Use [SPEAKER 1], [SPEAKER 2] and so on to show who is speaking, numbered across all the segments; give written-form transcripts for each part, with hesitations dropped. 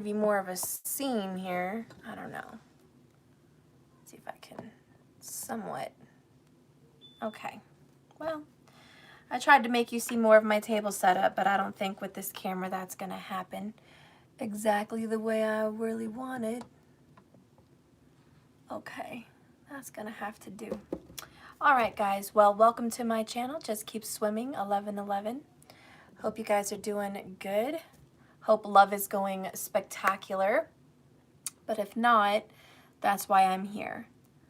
[SPEAKER 1] be more of a scene here. I don't know. Let's see if I can somewhat. Okay. Well, I tried to make you see more of my table setup, but I don't think with this camera that's going to happen exactly the way I really wanted. Okay. That's going to have to do. All right, guys. Well, welcome to my channel. Just Keep Swimming 1111. Hope you guys are doing good. Hope love is going spectacular. But if not, that's why I'm here.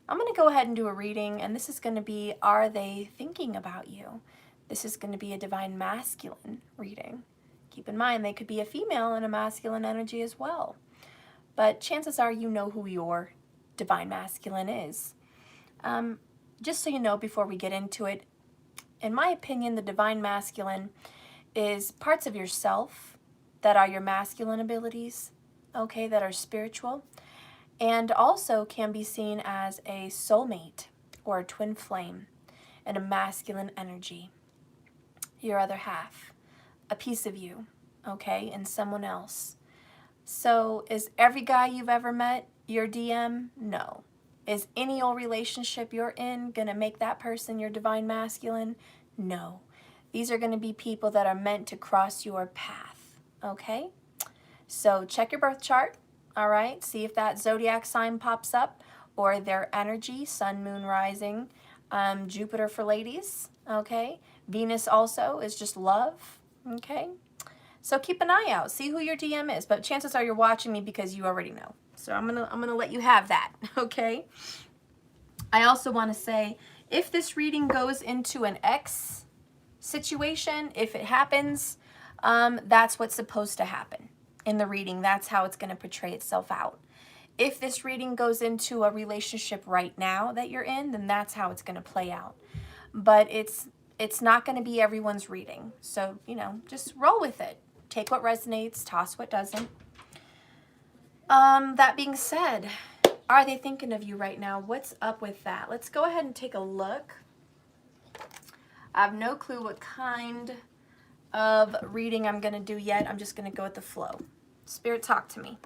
[SPEAKER 1] I'm going to go ahead and do a reading, and this is going to be, are they thinking about you? This is going to be a divine masculine reading. Keep in mind, they could be a female and a masculine energy as well. But chances are you know who your divine masculine is. Just so you know before we get into it, in my opinion, the divine masculine is parts of yourself that are your masculine abilities, okay, that are spiritual, and also can be seen as a soulmate or a twin flame and a masculine energy. Your other half, a piece of you, okay, and someone else. So is every guy you've ever met your DM? No. Is any old relationship you're in going to make that person your divine masculine? No. These are going to be people that are meant to cross your path, okay? So check your birth chart, all right? See if that zodiac sign pops up or their energy, sun, moon, rising, Jupiter for ladies, okay? Venus also is just love, okay? So keep an eye out. See who your DM is, but chances are you're watching me because you already know. So I'm gonna let you have that, okay? I also want to say, if this reading goes into an X situation, if it happens, that's what's supposed to happen in the reading. That's how it's going to portray itself out. If this reading goes into a relationship right now that you're in, then that's how it's going to play out. But it's not going to be everyone's reading. So, you know, just roll with it. Take what resonates, toss what doesn't. That being said, are they thinking of you right now? What's up with that? Let's go ahead and take a look. I have no clue what kind of reading I'm going to do yet. I'm just going to go with the flow. Spirit, talk to me.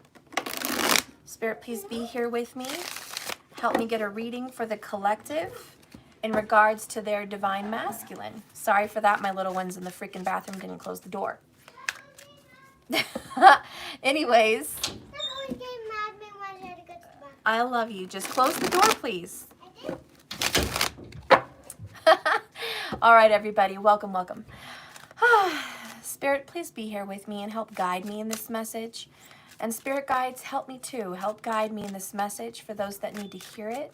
[SPEAKER 1] Spirit, please be here with me. Help me get a reading for the collective in regards to their divine masculine. Sorry for that. My little one's in the freaking bathroom, didn't close the door. Anyways, I love you. Just close the door, please. All right, everybody. Welcome, welcome. Spirit, please be here with me and help guide me in this message. And Spirit guides, help me too. Help guide me in this message for those that need to hear it.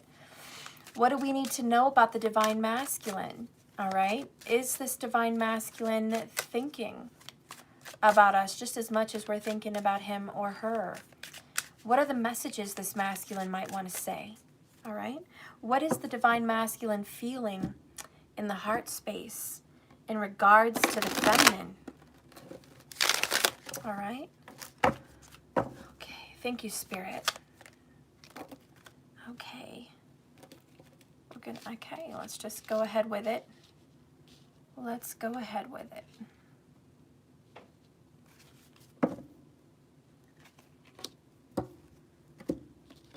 [SPEAKER 1] What do we need to know about the divine masculine? All right. Is this divine masculine thinking about us just as much as we're thinking about him or her? What are the messages this masculine might want to say? All right. What is the divine masculine feeling in the heart space in regards to the feminine? All right. Okay. Thank you, Spirit. Okay. We're good. Okay. Let's just go ahead with it. Let's go ahead with it.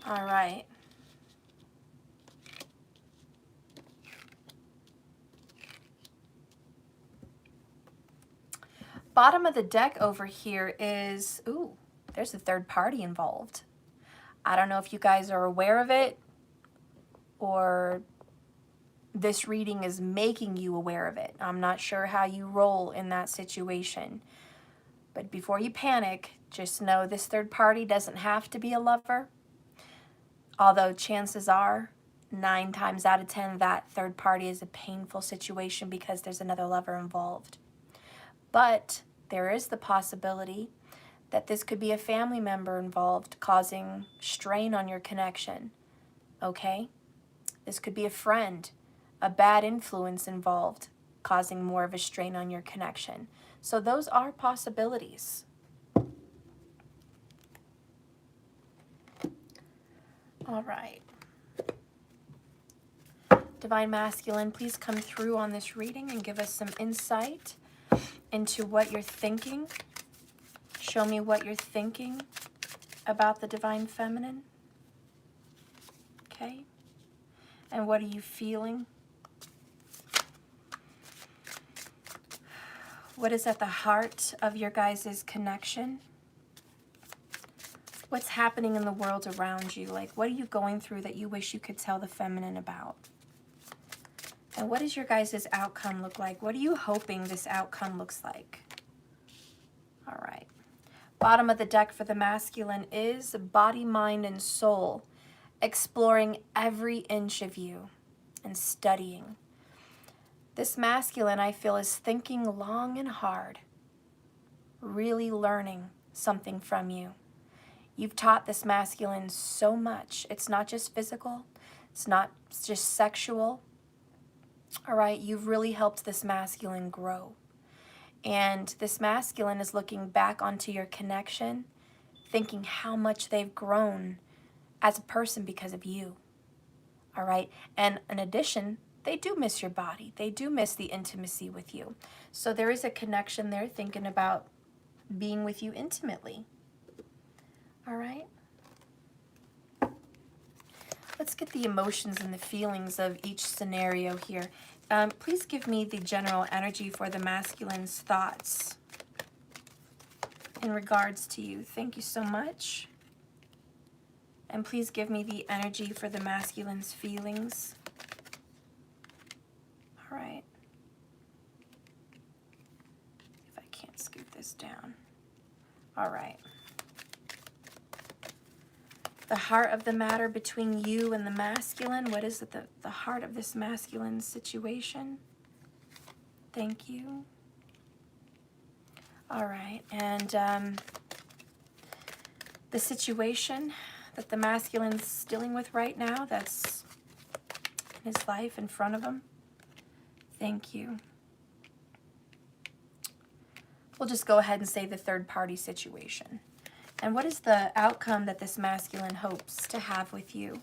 [SPEAKER 1] All right. Bottom of the deck over here is, ooh, there's a third party involved. I don't know if you guys are aware of it or this reading is making you aware of it. I'm not sure how you roll in that situation. But before you panic, just know this third party doesn't have to be a lover. Although chances are, 9 times out of 10, that third party is a painful situation because there's another lover involved. But there is the possibility that this could be a family member involved causing strain on your connection, okay? This could be a friend, a bad influence involved causing more of a strain on your connection. So those are possibilities. All right. Divine Masculine, please come through on this reading and give us some insight into what you're thinking. Show me what you're thinking about the divine feminine? Okay. And what are you feeling? What is at the heart of your guys' connection? What's happening in the world around you? Like, what are you going through that you wish you could tell the feminine about? And what does your guys' outcome look like? What are you hoping this outcome looks like? All right. Bottom of the deck for the masculine is body, mind, and soul. Exploring every inch of you and studying. This masculine, I feel, is thinking long and hard. Really learning something from you. You've taught this masculine so much. It's not just physical. It's not just sexual. All right, you've really helped this masculine grow. And this masculine is looking back onto your connection, thinking how much they've grown as a person because of you. All right, and in addition, they do miss your body. They do miss the intimacy with you. So there is a connection there, thinking about being with you intimately. All right. Let's get the emotions and the feelings of each scenario here. Please give me the general energy for the masculine's thoughts in regards to you. Thank you so much. And please give me the energy for the masculine's feelings. All right. If I can't scoot this down. All right. The heart of the matter between you and the masculine. What is it, the heart of this masculine situation? Thank you. All right, and the situation that the masculine's dealing with right now, that's in his life in front of him. Thank you. We'll just go ahead and say the third party situation. And what is the outcome that this masculine hopes to have with you?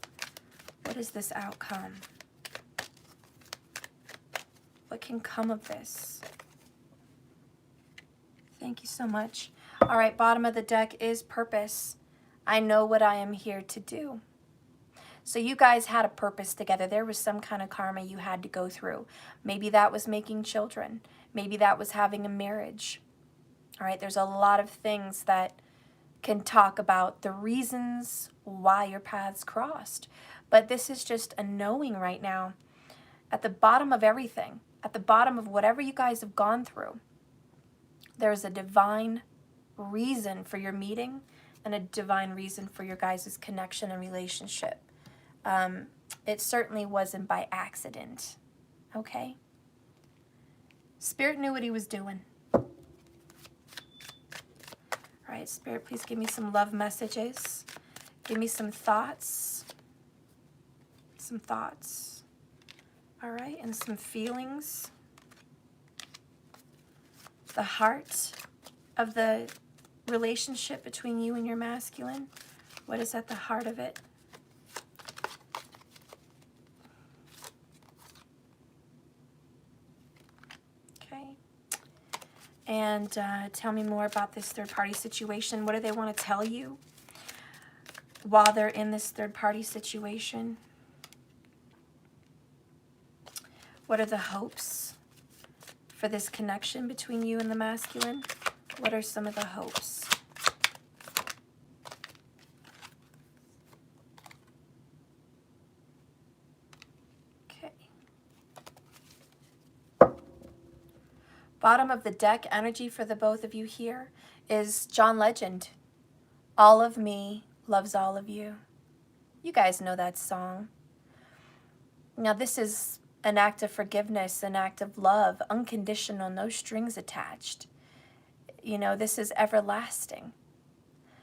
[SPEAKER 1] What is this outcome? What can come of this? Thank you so much. All right, bottom of the deck is purpose. I know what I am here to do. So you guys had a purpose together. There was some kind of karma you had to go through. Maybe that was making children. Maybe that was having a marriage. All right, there's a lot of things that can talk about the reasons why your paths crossed. But this is just a knowing right now. At the bottom of everything, at the bottom of whatever you guys have gone through, there's a divine reason for your meeting and a divine reason for your guys' connection and relationship. It certainly wasn't by accident, okay? Spirit knew what he was doing. All right, Spirit, please give me some love messages. Give me some thoughts. Some thoughts. All right, and some feelings. The heart of the relationship between you and your masculine. What is at the heart of it? Okay. And tell me more about this third-party situation. What do they want to tell you while they're in this third-party situation? What are the hopes for this connection between you and the masculine? What are some of the hopes? Okay. Bottom of the deck energy for the both of you here is John Legend. All of me loves all of you. You guys know that song. Now this is an act of forgiveness, an act of love, unconditional, no strings attached. You know, this is everlasting.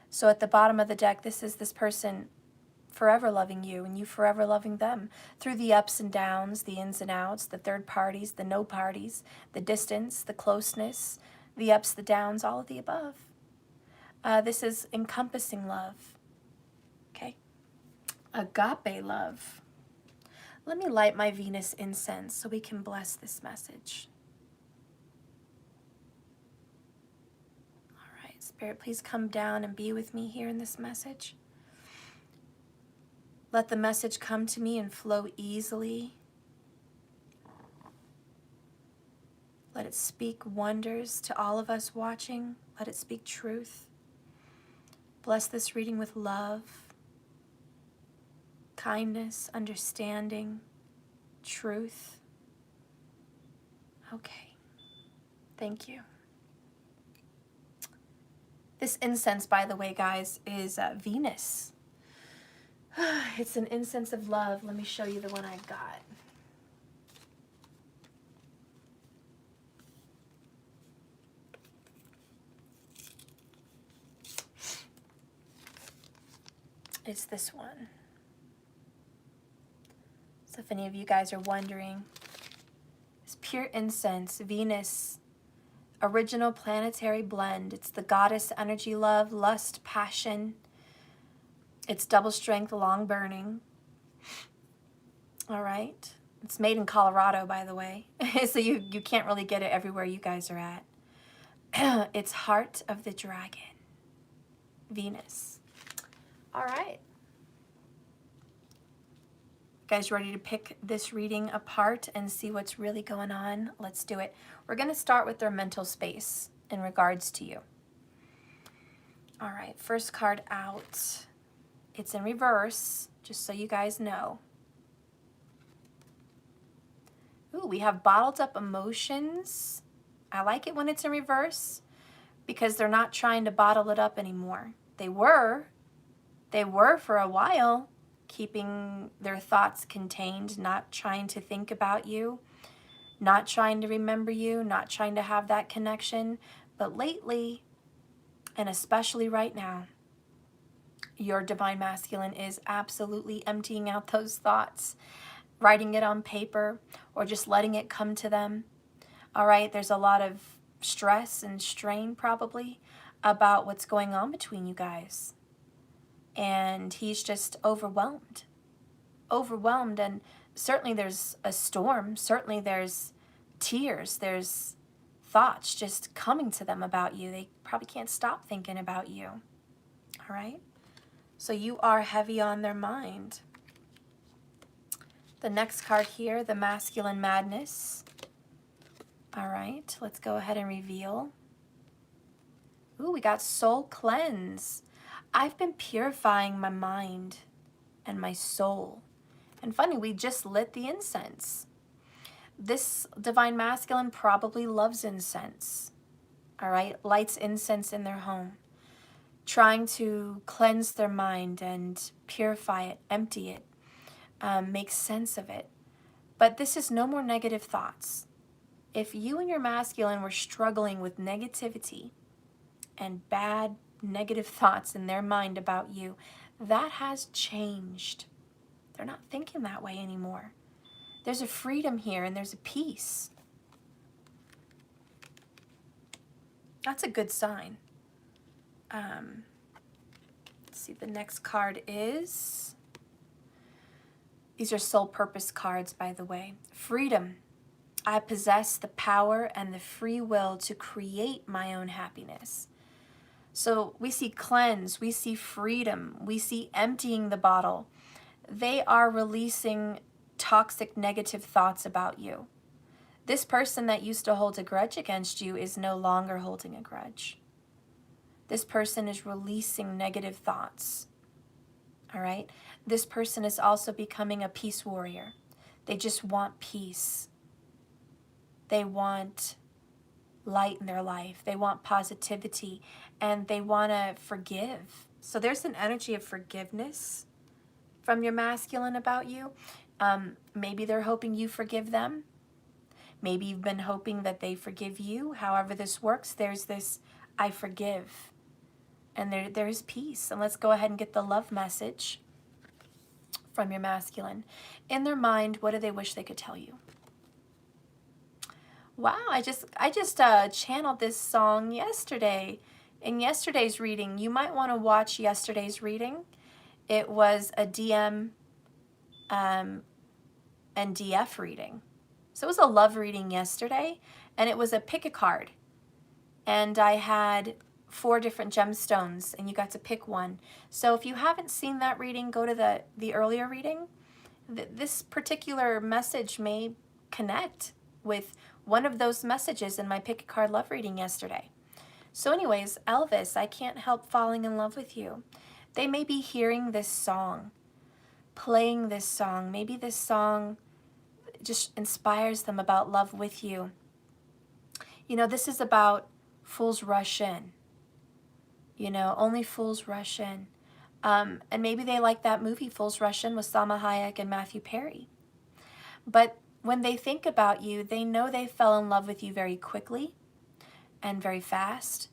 [SPEAKER 1] So at the bottom of the deck, this is this person forever loving you and you forever loving them through the ups and downs, the ins and outs, the third parties, the no parties, the distance, the closeness, the ups, the downs, all of the above. This is encompassing love. Okay? Agape love. Let me light my Venus incense so we can bless this message. All right, Spirit, please come down and be with me here in this message. Let the message come to me and flow easily. Let it speak wonders to all of us watching. Let it speak truth. Bless this reading with love, kindness, understanding, truth. Okay. Thank you. This incense, by the way, guys, is Venus. It's an incense of love. Let me show you the one I got. It's this one. So if any of you guys are wondering, it's pure incense, Venus, original planetary blend. It's the goddess energy, love, lust, passion. It's double strength, long burning. All right. It's made in Colorado, by the way. So you can't really get it everywhere you guys are at. It's Heart of the Dragon, Venus. All right. Guys, ready to pick this reading apart and see what's really going on? Let's do it. We're going to start with their mental space in regards to you. All right, first card out. It's in reverse, just so you guys know. Ooh, we have bottled up emotions. I like it when it's in reverse because they're not trying to bottle it up anymore. They were for a while, keeping their thoughts contained, not trying to think about you, not trying to remember you, not trying to have that connection. But lately, and especially right now, your divine masculine is absolutely emptying out those thoughts, writing it on paper, or just letting it come to them. All right, there's a lot of stress and strain probably about what's going on between you guys. And he's just overwhelmed, and certainly there's a storm, certainly there's tears, there's thoughts just coming to them about you. They probably can't stop thinking about you, all right? So you are heavy on their mind. The next card here, the masculine madness. All right, let's go ahead and reveal. Ooh, we got soul cleanse. I've been purifying my mind and my soul. And funny, we just lit the incense. This divine masculine probably loves incense. All right, lights incense in their home, trying to cleanse their mind and purify it, empty it, make sense of it. But this is no more negative thoughts. If you and your masculine were struggling with negativity and bad negative thoughts in their mind about you, that has changed. They're not thinking that way anymore. There's a freedom here and there's a peace. That's a good sign. Let's see, the next card is, these are soul purpose cards, by the way. Freedom. I possess the power and the free will to create my own happiness. So we see cleanse, we see freedom, we see emptying the bottle. They are releasing toxic negative thoughts about you. This person that used to hold a grudge against you is no longer holding a grudge. This person is releasing negative thoughts. All right? This person is also becoming a peace warrior. They just want peace. They want light in their life. They want positivity, and they want to forgive. So there's an energy of forgiveness from your masculine about you. Maybe they're hoping you forgive them. Maybe you've been hoping that they forgive you. However this works, there's this I forgive. And there's peace. And let's go ahead and get the love message from your masculine. In their mind, what do they wish they could tell you? Wow, I just channeled this song yesterday in yesterday's reading. You might want to watch yesterday's reading. It was a DM and DF reading. So it was a love reading yesterday, and it was a pick a card. And I had 4 different gemstones and you got to pick one. So if you haven't seen that reading, go to the earlier reading. This particular message may connect with one of those messages in my pick a card love reading yesterday. So anyways, Elvis, I can't help falling in love with you. They may be hearing this song, playing this song. Maybe this song just inspires them about love with you. You know, this is about fools rush in. You know, only fools rush in. And maybe they like that movie, Fools Rush In, with Salma Hayek and Matthew Perry. But when they think about you, they know they fell in love with you very quickly and very fast.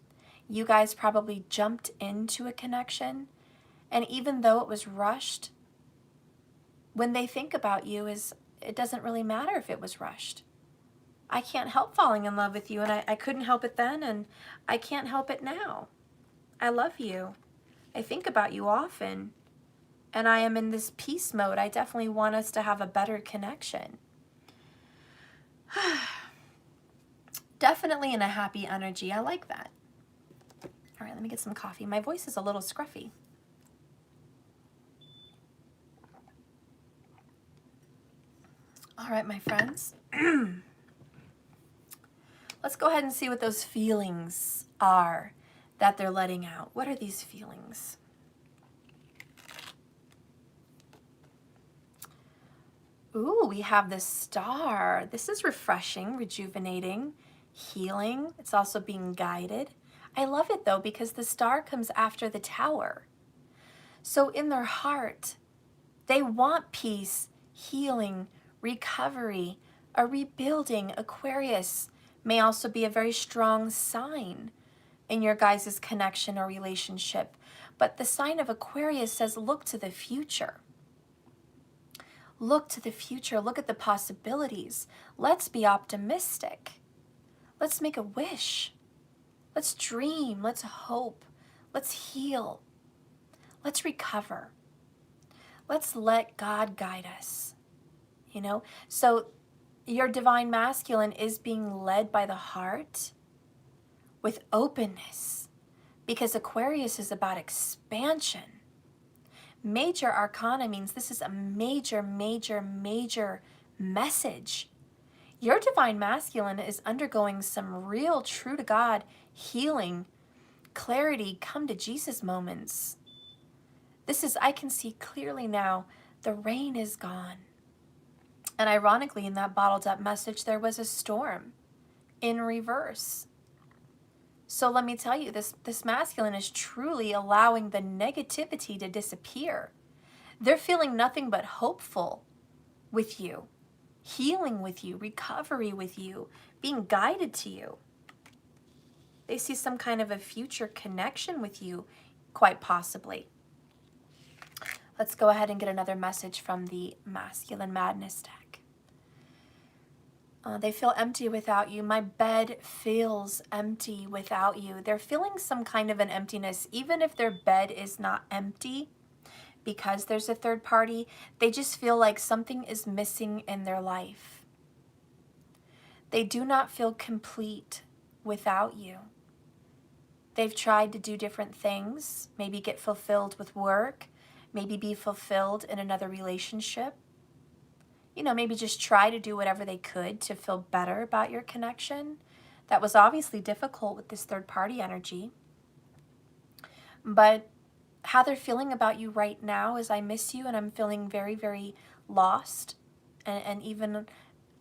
[SPEAKER 1] You guys probably jumped into a connection. And even though it was rushed, when they think about you, it doesn't really matter if it was rushed. I can't help falling in love with you, and I couldn't help it then, and I can't help it now. I love you. I think about you often, and I am in this peace mode. I definitely want us to have a better connection. Definitely in a happy energy. I like that. All right, let me get some coffee. My voice is a little scruffy. All right, my friends. Let's go ahead and see what those feelings are that they're letting out. What are these feelings? Ooh, we have the Star. This is refreshing, rejuvenating, healing. It's also being guided. I love it though because the Star comes after the Tower. So in their heart, they want peace, healing, recovery, a rebuilding. Aquarius may also be a very strong sign in your guys' connection or relationship. But the sign of Aquarius says, look to the future. Look to the future. Look at the possibilities. Let's be optimistic. Let's make a wish. Let's dream. Let's hope. Let's heal. Let's recover. Let's let God guide us. You know? So your divine masculine is being led by the heart with openness, because Aquarius is about expansion. Major arcana means this is a major, major, major message. Your divine masculine is undergoing some real true to God healing, clarity, come to Jesus moments. This is, I can see clearly now, the rain is gone. And ironically, in that bottled up message, there was a storm in reverse. So let me tell you, this masculine is truly allowing the negativity to disappear. They're feeling nothing but hopeful with you, healing with you, recovery with you, being guided to you. They see some kind of a future connection with you, quite possibly. Let's go ahead and get another message from the Masculine Madness deck. They feel empty without you. My bed feels empty without you. They're feeling some kind of an emptiness, even if their bed is not empty, because there's a third party. They just feel like something is missing in their life. They do not feel complete without you. They've tried to do different things, maybe get fulfilled with work, maybe be fulfilled in another relationship. You know, maybe just try to do whatever they could to feel better about your connection. That was obviously difficult with this third party energy. But how they're feeling about you right now is, I miss you and I'm feeling very, very lost. And even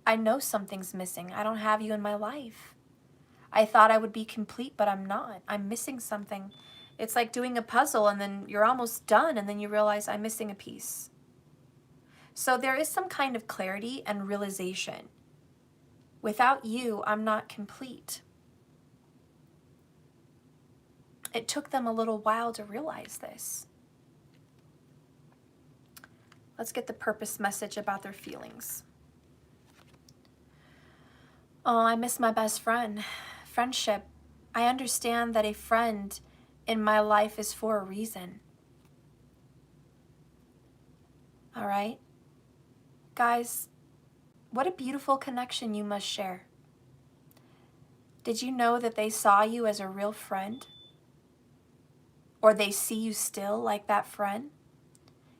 [SPEAKER 1] I know something's missing. I don't have you in my life. I thought I would be complete, but I'm not. I'm missing something. It's like doing a puzzle and then you're almost done and then you realize I'm missing a piece. So there is some kind of clarity and realization. Without you, I'm not complete. It took them a little while to realize this. Let's get the purpose message about their feelings. Oh, I miss my best friend. Friendship. I understand that a friend in my life is for a reason. All right? Guys, what a beautiful connection you must share. Did you know that they saw you as a real friend? or they see you still like that friend.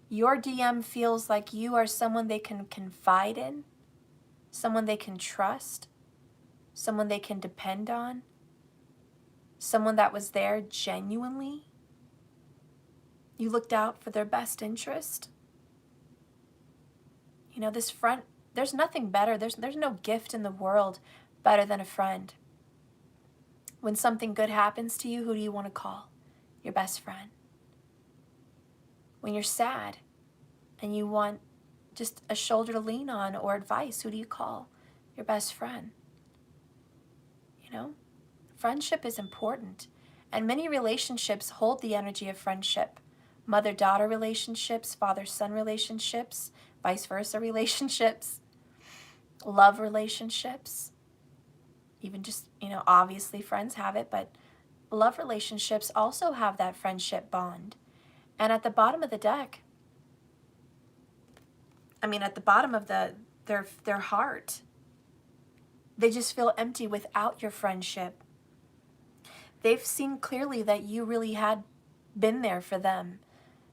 [SPEAKER 1] Your DM feels like you are someone they can confide in, someone they can trust, someone they can depend on, someone that was there genuinely. You looked out for their best interest. You know, this friend, there's nothing better. There's no gift in the world better than a friend. When something good happens to you, who do you want to call? Your best friend. When you're sad and you want just a shoulder to lean on or advice, who do you call? Your best friend. You know, friendship is important. And many relationships hold the energy of friendship. Mother-daughter relationships, father-son relationships, vice versa relationships, love relationships, even just, you know, obviously friends have it, but love relationships also have that friendship bond. And at the bottom of the deck, I mean, at the bottom of their heart, they just feel empty without your friendship. They've seen clearly that you really had been there for them.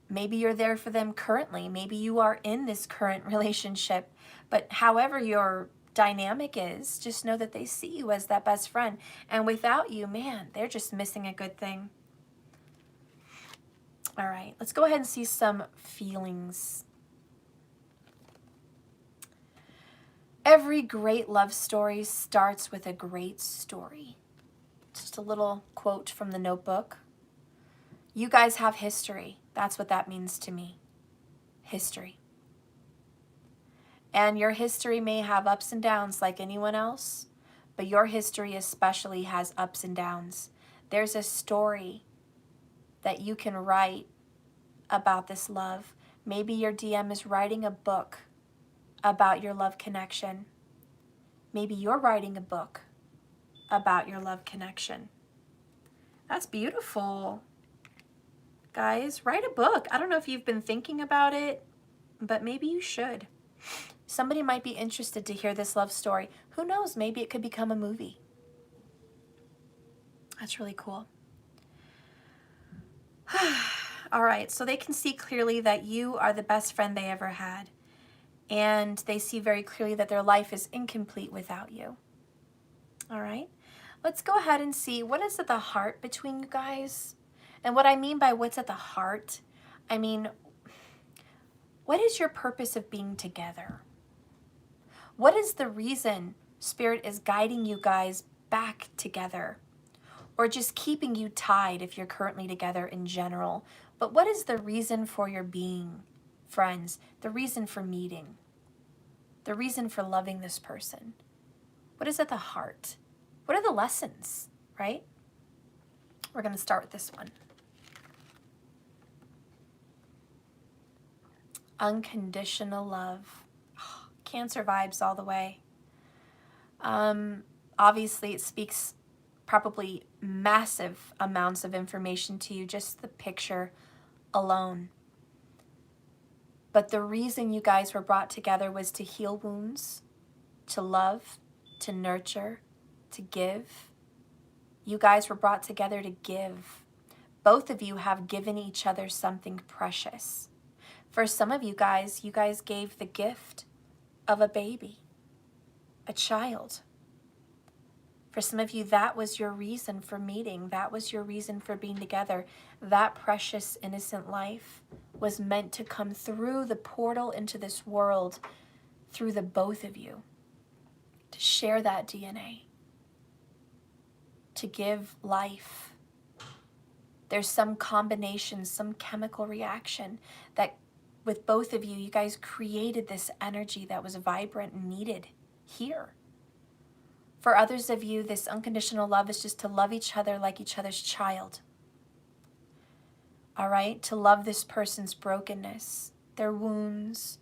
[SPEAKER 1] Maybe you're there for them currently. Maybe you are in this current relationship. But however your dynamic is, just know that they see you as that best friend. And without you, man, they're just missing a good thing. All right, let's go ahead and see some feelings. Every great love story starts with a great story. Just a little quote from the notebook. You guys have history. That's what that means to me. History. And your history may have ups and downs like anyone else, but your history especially has ups and downs. There's a story that you can write about this love. Maybe your DM is writing a book about your love connection. Maybe you're writing a book about your love connection. That's beautiful. Guys, write a book. I don't know if you've been thinking about it, but maybe you should. Somebody might be interested to hear this love story. Who knows? Maybe it could become a movie. That's really cool. All right, so they can see clearly that you are the best friend they ever had. And they see very clearly that their life is incomplete without you. All right, let's go ahead and see what is at the heart between you guys. And what I mean by what's at the heart, I mean, what is your purpose of being together? What is the reason Spirit is guiding you guys back together? Or just keeping you tied if you're currently together in general? But what is the reason for your being friends? The reason for meeting? The reason for loving this person? What is at the heart? What are the lessons, right? We're going to start with this one. Unconditional love. Oh, Cancer vibes all the way. Obviously, it speaks probably massive amounts of information to you, just the picture alone. But the reason you guys were brought together was to heal wounds, to love, to nurture, to give. You guys were brought together to give. Both of you have given each other something precious. For some of you guys gave the gift of a baby, a child. For some of you, that was your reason for meeting. That was your reason for being together. That precious, innocent life was meant to come through the portal into this world through the both of you, to share that DNA, to give life. There's some combination, some chemical reaction that with both of you, you guys created this energy that was vibrant and needed here. For others of you, this unconditional love is just to love each other like each other's child. All right? To love this person's brokenness, their wounds,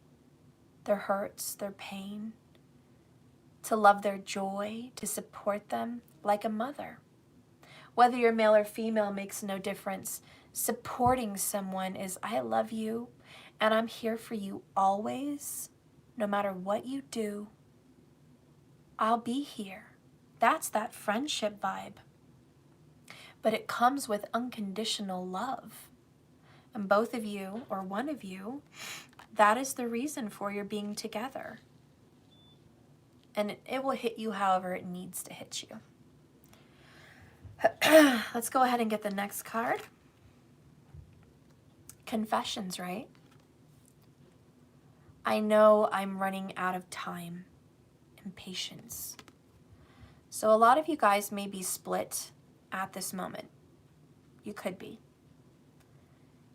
[SPEAKER 1] their hurts, their pain. To love their joy, to support them like a mother. Whether you're male or female makes no difference. Supporting someone is, I love you, and I'm here for you always, no matter what you do. I'll be here. That's that friendship vibe. but it comes with unconditional love. And both of you, or one of you, that is the reason for your being together. And it will hit you however it needs to hit you. Let's go ahead and get the next card. Confessions, right? I know I'm running out of time and patience. So a lot of you guys may be split at this moment. You could be.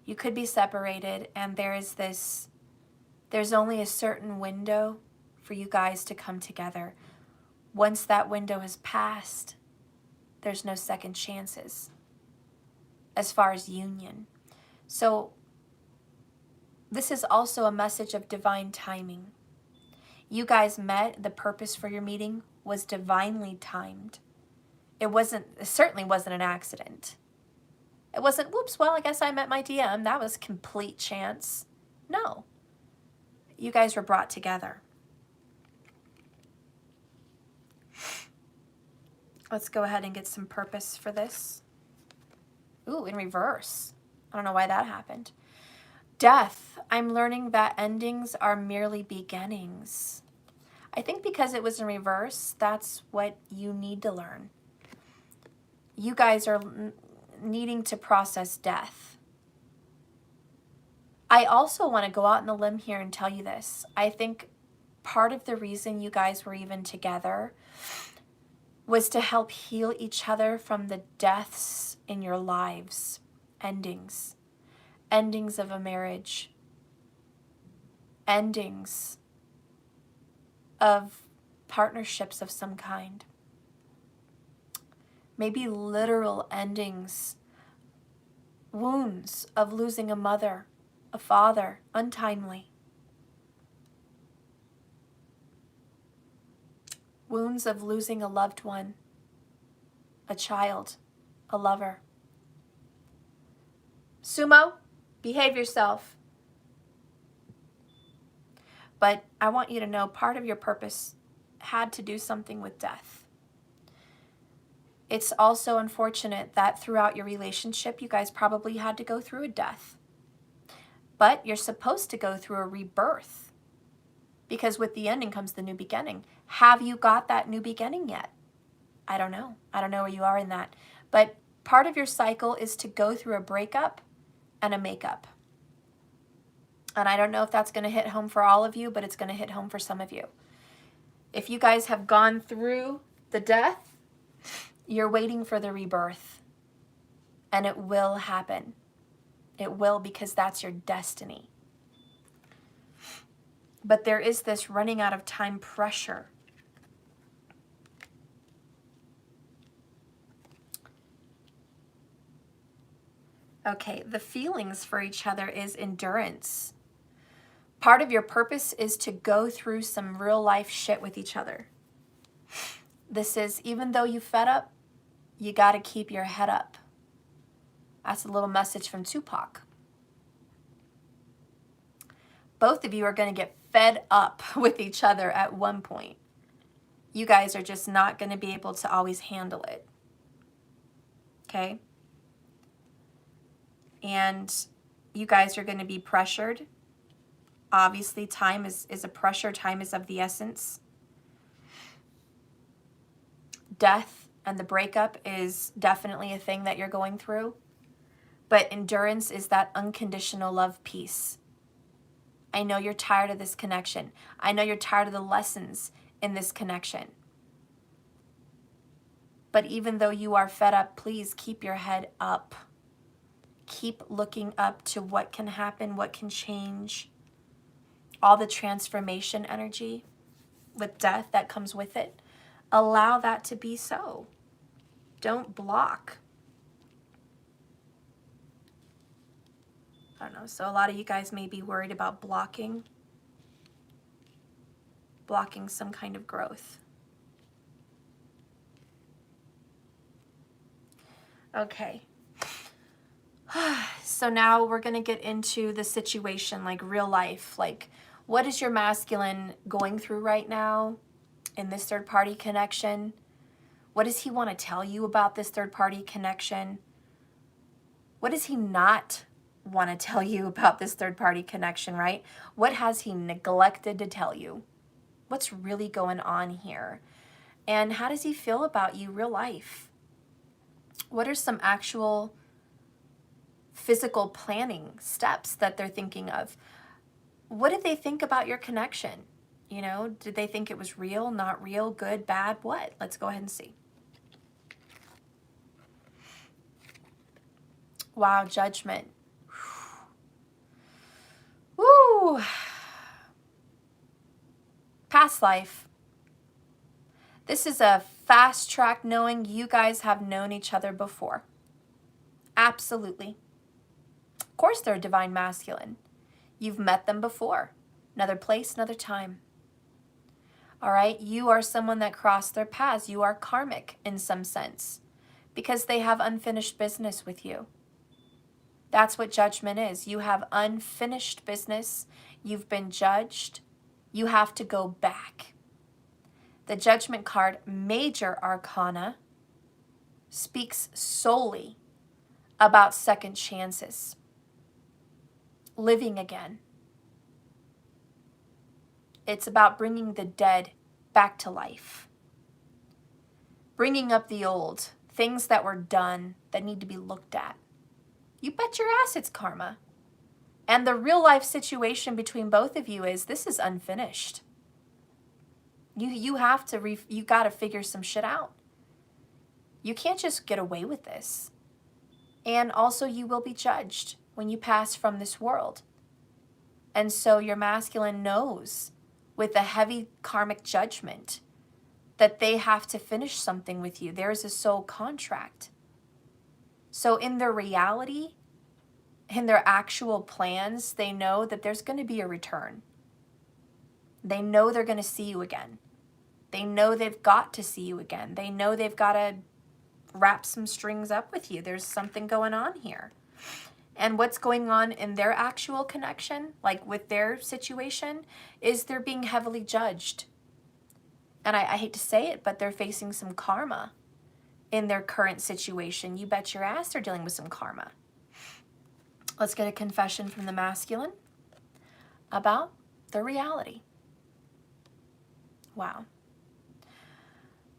[SPEAKER 1] You could be separated, and there's only a certain window for you guys to come together. Once that window has passed, there's no second chances as far as union. So this is also a message of divine timing. You guys met, the purpose for your meeting was divinely timed. It certainly wasn't an accident. It wasn't, whoops, well, I guess I met my DM. That was complete chance. No. You guys were brought together. Let's go ahead and get some purpose for this. Ooh, in reverse. I don't know why that happened. Death. I'm learning that endings are merely beginnings. I think because it was in reverse, that's what you need to learn. You guys are needing to process death. I also want to go out on a limb here and tell you this. I think part of the reason you guys were even together was to help heal each other from the deaths in your lives. Endings. Endings of a marriage. Endings of partnerships of some kind. Maybe literal endings. Wounds of losing a mother, a father, untimely. Wounds of losing a loved one, a child, a lover. Sumo, behave yourself. But I want you to know part of your purpose had to do something with death. It's also unfortunate that throughout your relationship, you guys probably had to go through a death. But you're supposed to go through a rebirth, because with the ending comes the new beginning. Have you got that new beginning yet? I don't know. I don't know where you are in that. But part of your cycle is to go through a breakup and a makeup. And I don't know if that's going to hit home for all of you, but it's going to hit home for some of you. If you guys have gone through the death, you're waiting for the rebirth. And it will happen. It will, because that's your destiny. But there is this running out of time pressure. Okay, the feelings for each other is endurance. Part of your purpose is to go through some real life shit with each other. This is, even though you fed up, you got to keep your head up. That's a little message from Tupac. Both of you are going to get fed up with each other at one point. You guys are just not going to be able to always handle it. Okay? And you guys are going to be pressured. Obviously, time is a pressure. Time is of the essence. Death and the breakup is definitely a thing that you're going through. But endurance is that unconditional love piece. I know you're tired of this connection. I know you're tired of the lessons in this connection. But even though you are fed up, please keep your head up. Keep looking up to what can happen, what can change. All the transformation energy with death that comes with it. Allow that to be so. Don't block. I don't know, so a lot of you guys may be worried about blocking some kind of growth. Okay. So now we're going to get into the situation, like real life. Like, what is your masculine going through right now in this third party connection? What does he want to tell you about this third-party connection? What does he not want to tell you about this third-party connection, right? What has he neglected to tell you? What's really going on here? And how does he feel about you real life? What are some actual physical planning steps that they're thinking of? What did they think about your connection? You know, did they think it was real, not real, good, bad, what? Let's go ahead and see. Wow, Judgment. Woo! Past life. This is a fast track knowing you guys have known each other before. Absolutely. Of course they're divine masculine. You've met them before. Another place, another time. All right, you are someone that crossed their paths. You are karmic in some sense because they have unfinished business with you. That's what judgment is. You have unfinished business. You've been judged. You have to go back. The Judgment card, Major Arcana, speaks solely about second chances, living again. It's about bringing the dead back to life, bringing up the old, things that were done that need to be looked at. You bet your ass it's karma. And the real life situation between both of you is this is unfinished. You have to, you got to figure some shit out. You can't just get away with this. And also you will be judged when you pass from this world. And so your masculine knows with a heavy karmic judgment that they have to finish something with you. There is a soul contract. So in their reality, in their actual plans, they know that there's going to be a return. They know they're going to see you again. They know they've got to see you again. They know they've got to wrap some strings up with you. There's something going on here. And what's going on in their actual connection, like with their situation, is they're being heavily judged. And I hate to say it, but they're facing some karma in their current situation. You bet your ass they're dealing with some karma. Let's get a confession from the masculine about the reality. Wow.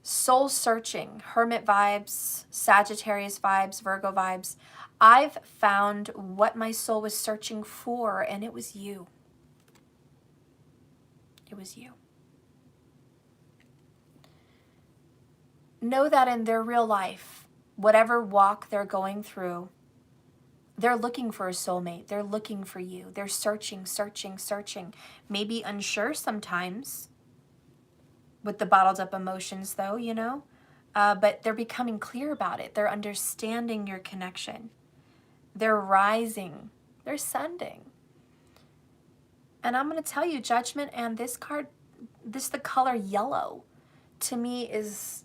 [SPEAKER 1] Soul searching, Hermit vibes, Sagittarius vibes, Virgo vibes. I've found what my soul was searching for, and it was you. It was you. Know that in their real life, whatever walk they're going through, they're looking for a soulmate. They're looking for you. They're searching, searching, searching. Maybe unsure sometimes with the bottled up emotions though, you know, but they're becoming clear about it. They're understanding your connection. They're rising. They're sending. And I'm going to tell you, Judgment and this card, the color yellow, to me is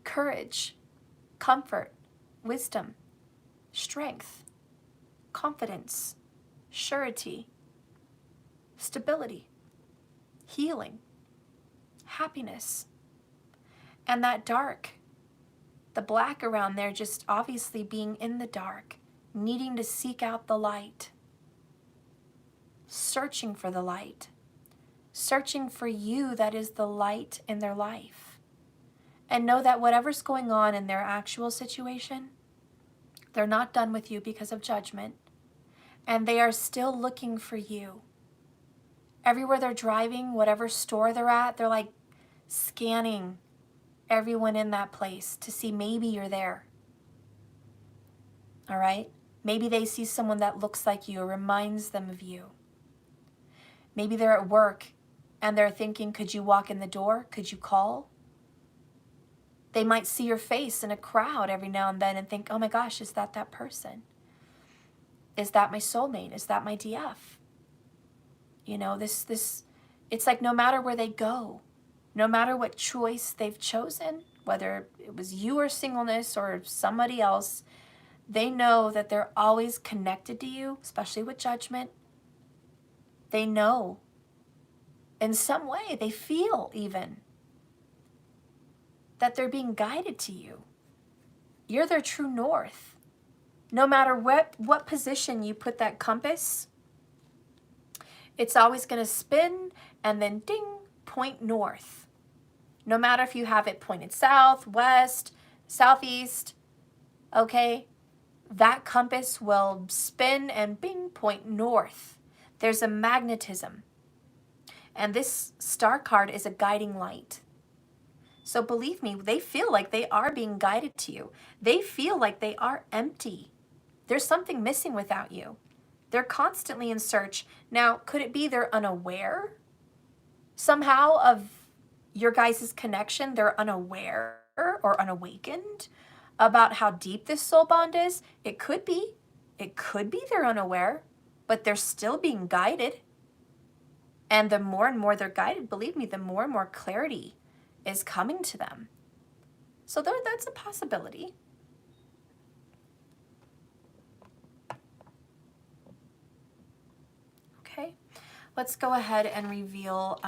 [SPEAKER 1] courage, comfort, wisdom, strength, confidence, surety, stability, healing, happiness. And that dark, the black around there, just obviously being in the dark, needing to seek out the light, searching for the light, searching for you that is the light in their life. And know that whatever's going on in their actual situation, they're not done with you because of judgment. And they are still looking for you. Everywhere they're driving, whatever store they're at, they're like scanning everyone in that place to see maybe you're there. All right? Maybe they see someone that looks like you or reminds them of you. Maybe they're at work and they're thinking, could you walk in the door? Could you call? They might see your face in a crowd every now and then and think, oh my gosh, is that person? Is that my soulmate? Is that my DF? You know, it's like no matter where they go, no matter what choice they've chosen, whether it was you or singleness or somebody else, they know that they're always connected to you, especially with judgment. They know in some way, they feel even that they're being guided to you. You're their true north. No matter what position you put that compass, it's always going to spin and then ding, point north. No matter if you have it pointed south, west, southeast, okay, that compass will spin and bing, point north. There's a magnetism. And this star card is a guiding light. So believe me, they feel like they are being guided to you. They feel like they are empty. There's something missing without you. They're constantly in search. Now, could it be they're unaware somehow of your guys' connection? They're unaware or unawakened about how deep this soul bond is? It could be. It could be they're unaware, but they're still being guided. And the more and more they're guided, believe me, the more and more clarity is coming to them. So that's a possibility. Okay, let's go ahead and reveal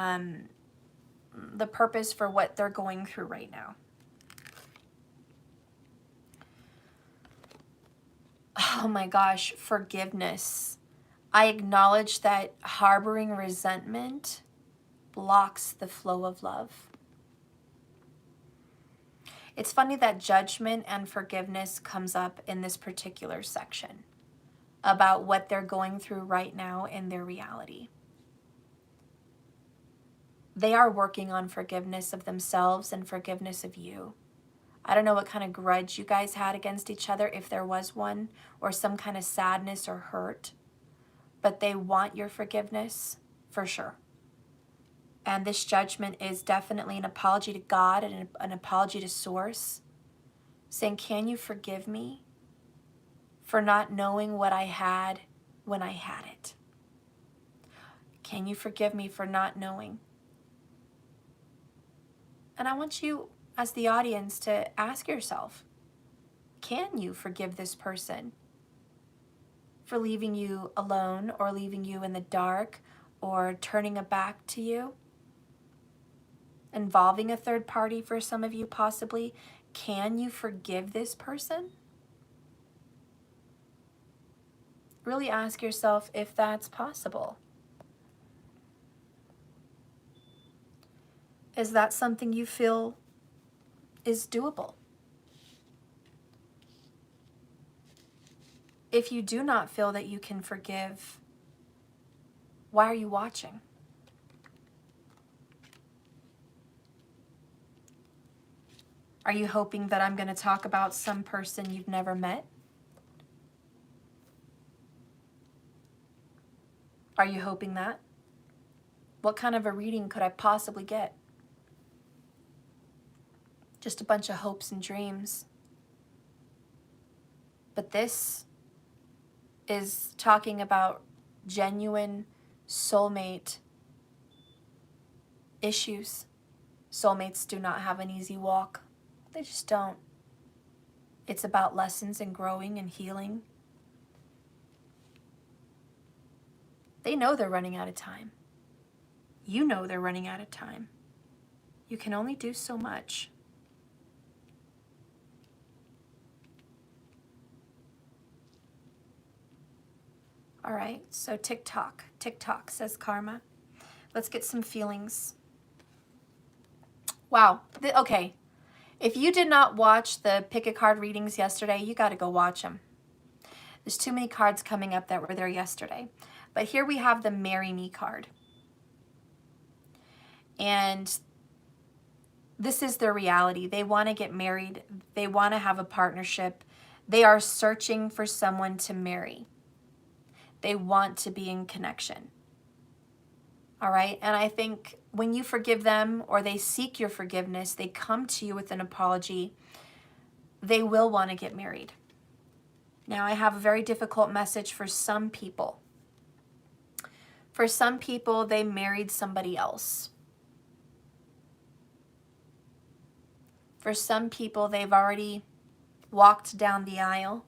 [SPEAKER 1] the purpose for what they're going through right now. Oh my gosh, forgiveness. I acknowledge that harboring resentment blocks the flow of love. It's funny that judgment and forgiveness comes up in this particular section about what they're going through right now in their reality. They are working on forgiveness of themselves and forgiveness of you. I don't know what kind of grudge you guys had against each other, if there was one, or some kind of sadness or hurt, but they want your forgiveness for sure. And this judgment is definitely an apology to God and an apology to Source, saying, can you forgive me for not knowing what I had when I had it? Can you forgive me for not knowing? And I want you, as the audience, to ask yourself, can you forgive this person for leaving you alone or leaving you in the dark or turning a back to you? Involving a third party for some of you possibly. Can you forgive this person? Really ask yourself if that's possible. Is that something you feel is doable? If you do not feel that you can forgive, why are you watching? Are you hoping that I'm going to talk about some person you've never met? Are you hoping that? What kind of a reading could I possibly get? Just a bunch of hopes and dreams. But this is talking about genuine soulmate issues. Soulmates do not have an easy walk. They just don't. It's about lessons and growing and healing. They know they're running out of time. You know they're running out of time. You can only do so much. All right, so TikTok, says Karma. Let's get some feelings. Wow, okay. If you did not watch the pick a card readings yesterday, you got to go watch them. There's too many cards coming up that were there yesterday. But here we have the Marry Me card. And this is their reality. They want to get married. They want to have a partnership. They are searching for someone to marry. They want to be in connection. All right? And I think when you forgive them or they seek your forgiveness, they come to you with an apology, they will want to get married. Now, I have a very difficult message for some people. For some people, they married somebody else. For some people, they've already walked down the aisle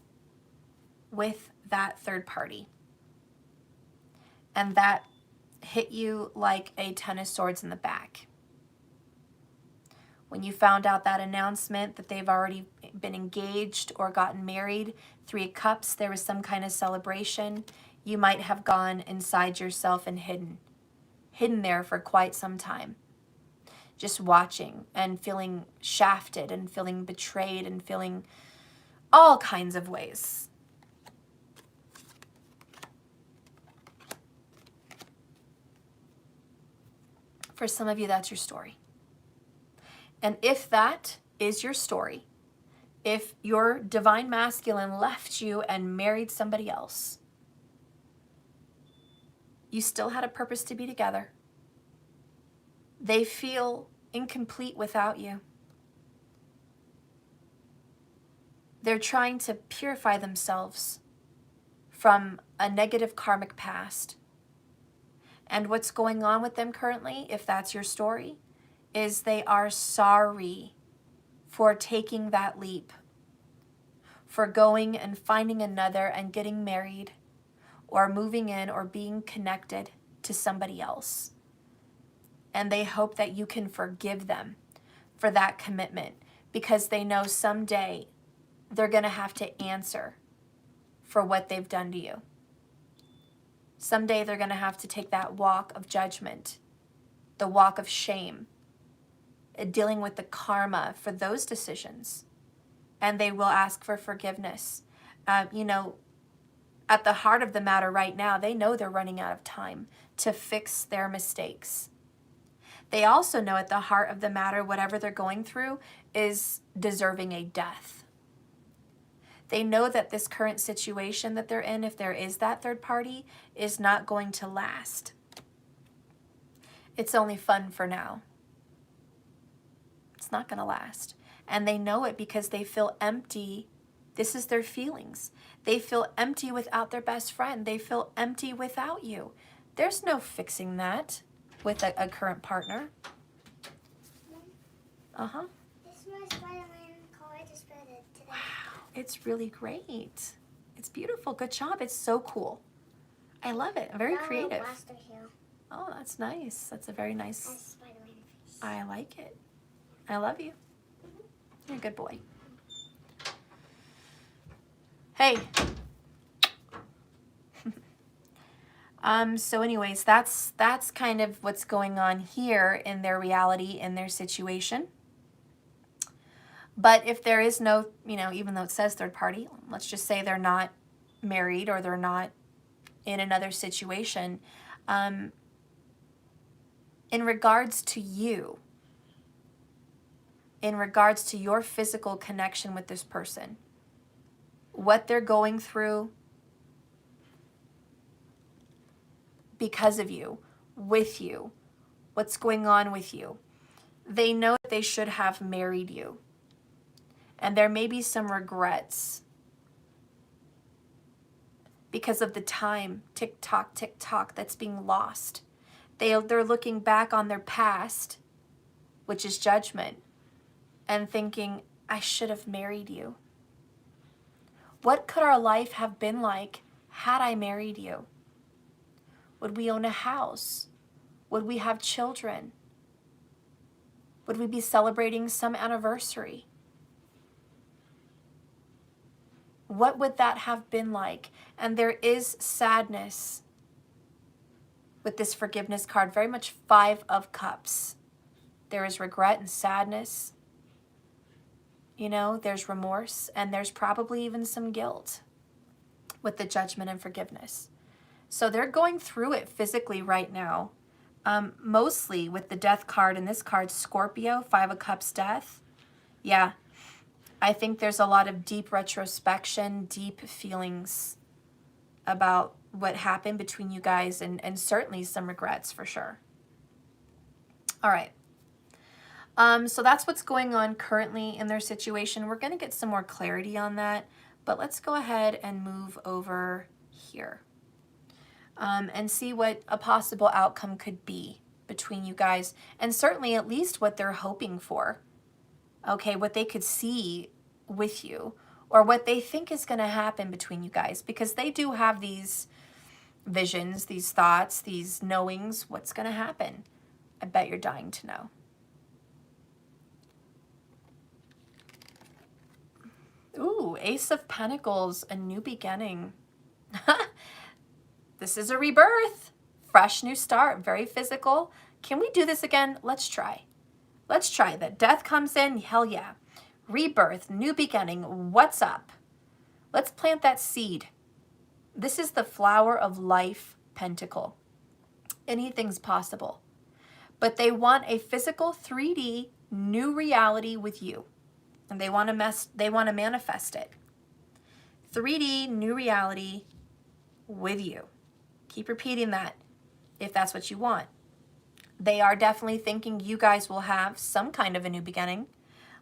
[SPEAKER 1] with that third party. And that hit you like a 10 of swords in the back. When you found out that announcement that they've already been engaged or gotten married, 3 of Cups, there was some kind of celebration. You might have gone inside yourself and hidden there for quite some time. Just watching and feeling shafted and feeling betrayed and feeling all kinds of ways. For some of you, that's your story. And if that is your story, if your divine masculine left you and married somebody else, you still had a purpose to be together. They feel incomplete without you. They're trying to purify themselves from a negative karmic past. And what's going on with them currently, if that's your story, is they are sorry for taking that leap, for going and finding another and getting married or moving in or being connected to somebody else. And they hope that you can forgive them for that commitment, because they know someday they're going to have to answer for what they've done to you. Someday they're going to have to take that walk of judgment, the walk of shame, dealing with the karma for those decisions. And they will ask for forgiveness. You know, at the heart of the matter right now, they know they're running out of time to fix their mistakes. They also know at the heart of the matter, whatever they're going through is deserving a death. They know that this current situation that they're in, if there is that third party, is not going to last. It's only fun for now. It's not going to last. And they know it because they feel empty. This is their feelings. They feel empty without their best friend. They feel empty without you. There's no fixing that with a current partner. Uh-huh.
[SPEAKER 2] This is my Spider-Man car. I just bought it today.
[SPEAKER 1] Wow, it's really great. It's beautiful. Good job. It's so cool. I love it. Very creative. Oh, that's nice. That's a very nice.
[SPEAKER 2] Spider-Man face.
[SPEAKER 1] I like it. I love you. You're a good boy. Hey. So anyways, that's kind of what's going on here in their reality, in their situation. But if there is no, you know, even though it says third party, let's just say they're not married or they're not in another situation. In regards to you, in regards to your physical connection with this person, what they're going through because of you, with you, what's going on with you, they know that they should have married you. And there may be some regrets because of the time, tick-tock, that's being lost. They're looking back on their past, which is judgment, and thinking, I should have married you. What could our life have been like had I married you? Would we own a house? Would we have children? Would we be celebrating some anniversary? What would that have been like? And there is sadness with this forgiveness card, very much 5 of Cups. There is regret and sadness. You know, there's remorse, and there's probably even some guilt with the judgment and forgiveness. So they're going through it physically right now, mostly with the death card, and this card, Scorpio, 5 of Cups, death. Yeah, I think there's a lot of deep retrospection, deep feelings about what happened between you guys, and certainly some regrets for sure. All right. So that's what's going on currently in their situation. We're going to get some more clarity on that, but let's go ahead and move over here and see what a possible outcome could be between you guys, and certainly at least what they're hoping for. Okay, what they could see with you, or what they think is going to happen between you guys, because they do have these visions, these thoughts, these knowings, what's going to happen. I bet you're dying to know. Ooh, Ace of Pentacles, a new beginning. This is a rebirth. Fresh new start, very physical. Can we do this again? Let's try. Let's try that. Death comes in, hell yeah. Rebirth, new beginning, what's up? Let's plant that seed. This is the flower of life pentacle. Anything's possible. But they want a physical 3D new reality with you. And they want to manifest it. 3D new reality with you. Keep repeating that if that's what you want. They are definitely thinking you guys will have some kind of a new beginning.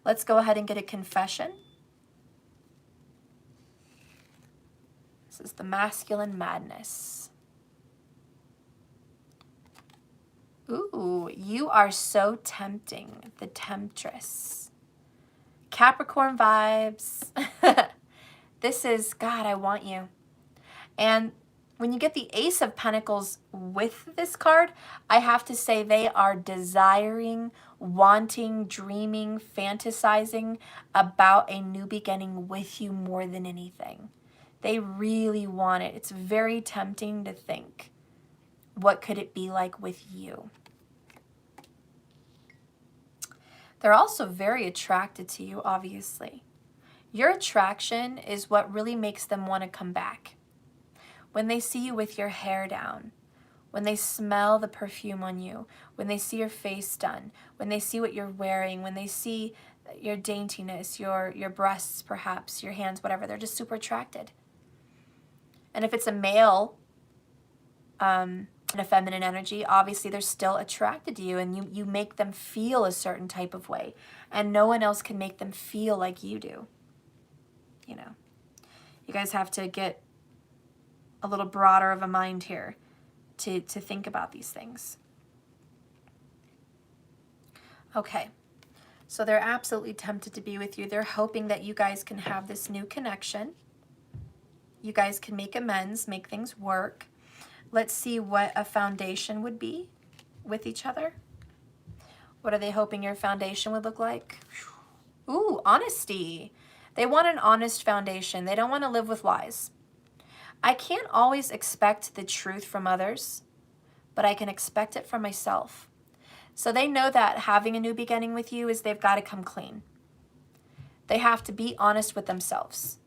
[SPEAKER 1] Let's go ahead and get a confession. This is the masculine madness. Ooh, you are so tempting, the temptress. Capricorn vibes. This is, God, I want you. And when you get the Ace of Pentacles with this card, I have to say they are desiring, wanting, dreaming, fantasizing about a new beginning with you more than anything. They really want it. It's very tempting to think, what could it be like with you? They're also very attracted to you, obviously. Your attraction is what really makes them want to come back. When they see you with your hair down, when they smell the perfume on you, when they see your face done, when they see what you're wearing, when they see your daintiness, your breasts perhaps, your hands, whatever, they're just super attracted. And if it's a male and a feminine energy, obviously they're still attracted to you, and you make them feel a certain type of way, and no one else can make them feel like you do. You know, you guys have to get a little broader of a mind here to think about these things. Okay, so they're absolutely tempted to be with you. They're hoping that you guys can have this new connection. You guys can make amends, make things work. Let's see what a foundation would be with each other. What are they hoping your foundation would look like? Ooh, honesty. They want an honest foundation. They don't want to live with lies. I can't always expect the truth from others, but I can expect it from myself. So they know that having a new beginning with you is they've got to come clean. They have to be honest with themselves.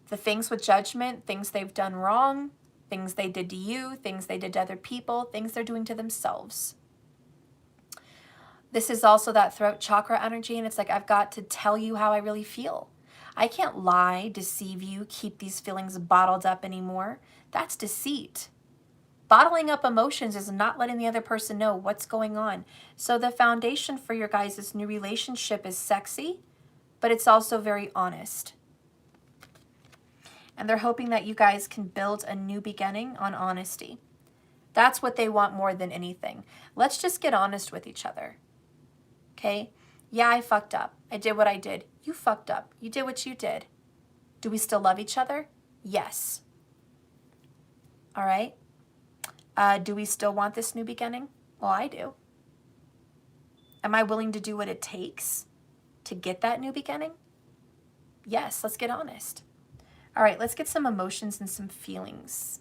[SPEAKER 1] The things with judgment, things they've done wrong, things they did to you, things they did to other people, things they're doing to themselves. This is also that throat chakra energy, and it's like, I've got to tell you how I really feel. I can't lie, deceive you, keep these feelings bottled up anymore. That's deceit. Bottling up emotions is not letting the other person know what's going on. So the foundation for your guys' new relationship is sexy, but it's also very honest. And they're hoping that you guys can build a new beginning on honesty. That's what they want more than anything. Let's just get honest with each other. Okay? Yeah, I fucked up. I did what I did. You fucked up. You did what you did. Do we still love each other? Yes. All right? Do we still want this new beginning? Well, I do. Am I willing to do what it takes to get that new beginning? Yes, let's get honest. All right, let's get some emotions and some feelings.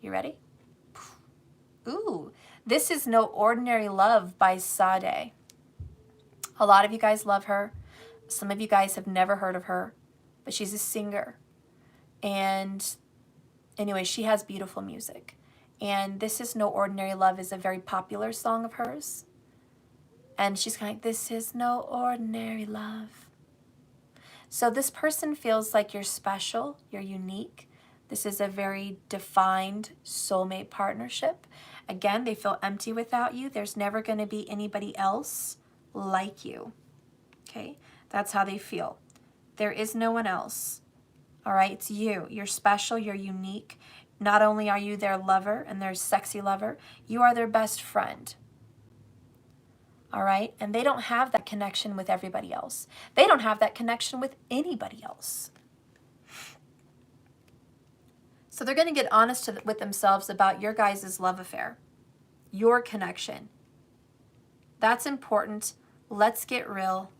[SPEAKER 1] You ready? Ooh, this is No Ordinary Love by Sade. A lot of you guys love her. Some of you guys have never heard of her, but she's a singer. And anyway, she has beautiful music. And This Is No Ordinary Love is a very popular song of hers. And she's kind of like, this is no ordinary love. So this person feels like you're special, you're unique. This is a very defined soulmate partnership. Again, they feel empty without you. There's never going to be anybody else like you. Okay? That's how they feel. There is no one else. All right? It's you. You're special. You're unique. Not only are you their lover and their sexy lover, you are their best friend. All right? And they don't have that connection with everybody else. They don't have that connection with anybody else. So they're going to get honest with themselves about your guys' love affair, your connection. That's important. Let's get real.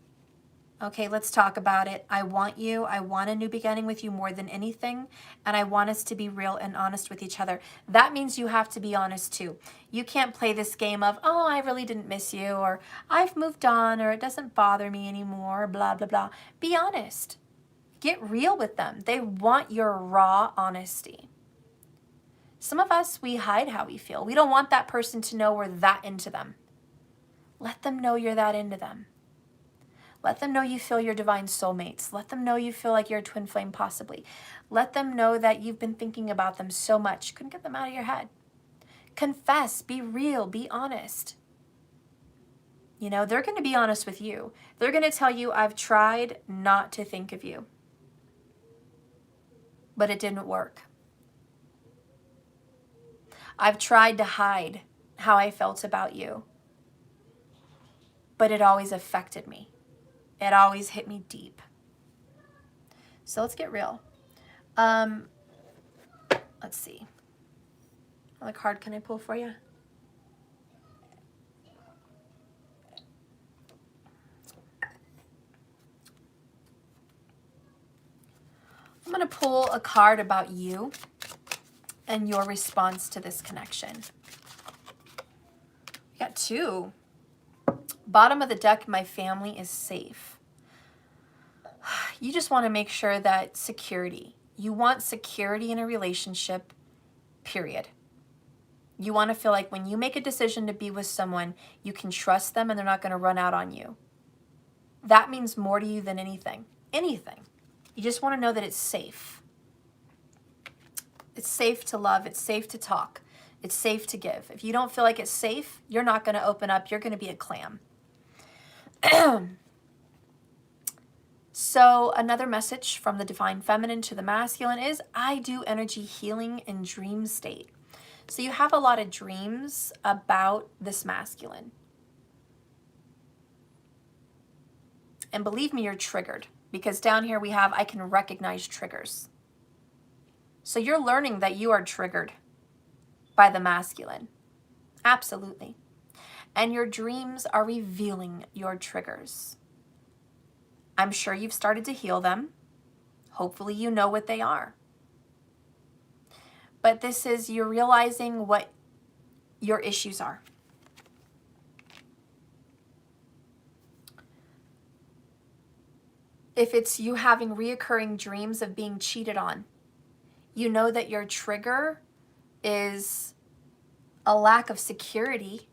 [SPEAKER 1] Okay, let's talk about it. I want you. I want a new beginning with you more than anything. And I want us to be real and honest with each other. That means you have to be honest too. You can't play this game of, oh, I really didn't miss you, or I've moved on, or it doesn't bother me anymore, blah, blah, blah. Be honest. Get real with them. They want your raw honesty. Some of us, we hide how we feel. We don't want that person to know we're that into them. Let them know you're that into them. Let them know you feel your divine soulmates. Let them know you feel like you're a twin flame possibly. Let them know that you've been thinking about them so much. You couldn't get them out of your head. Confess, be real, be honest. You know, they're going to be honest with you. They're going to tell you, I've tried not to think of you, but it didn't work. I've tried to hide how I felt about you, but it always affected me. It always hit me deep. So let's get real. Let's see. What card can I pull for you? I'm going to pull a card about you and your response to this connection. We got two. Bottom of the deck, my family is safe. You just want to make sure that security. You want security in a relationship, period. You want to feel like when you make a decision to be with someone, you can trust them and they're not going to run out on you. That means more to you than anything. Anything. You just want to know that it's safe. It's safe to love. It's safe to talk. It's safe to give. If you don't feel like it's safe, you're not going to open up. You're going to be a clam. So another message from the divine feminine to the masculine is, I do energy healing in dream state. So you have a lot of dreams about this masculine. And believe me, you're triggered. Because down here we have, I can recognize triggers. So you're learning that you are triggered by the masculine. Absolutely. And your dreams are revealing your triggers. I'm sure you've started to heal them. Hopefully you know what they are. But this is you're realizing what your issues are. If it's you having reoccurring dreams of being cheated on, you know that your trigger is a lack of security.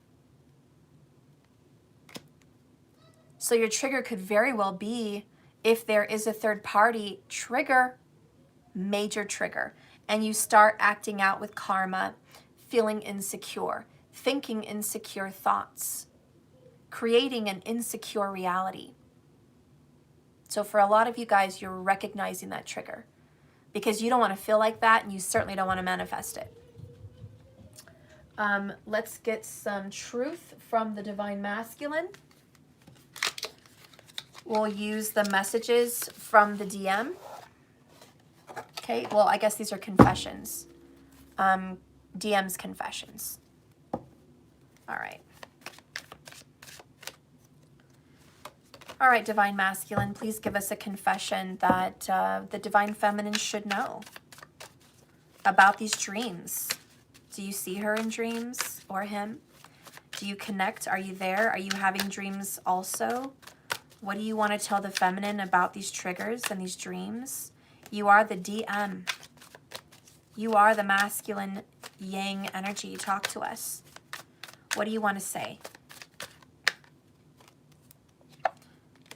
[SPEAKER 1] So your trigger could very well be, if there is a third party, trigger, major trigger. And you start acting out with karma, feeling insecure, thinking insecure thoughts, creating an insecure reality. So for a lot of you guys, you're recognizing that trigger because you don't want to feel like that and you certainly don't want to manifest it. Let's get some truth from the divine masculine. We'll use the messages from the DM. Okay, well, I guess these are confessions. DM's confessions. All right. All right, divine masculine, please give us a confession that the divine feminine should know about these dreams. Do you see her in dreams or him? Do you connect? Are you there? Are you having dreams also? What do you want to tell the feminine about these triggers and these dreams? You are the DM. You are the masculine yang energy. Talk to us. What do you want to say?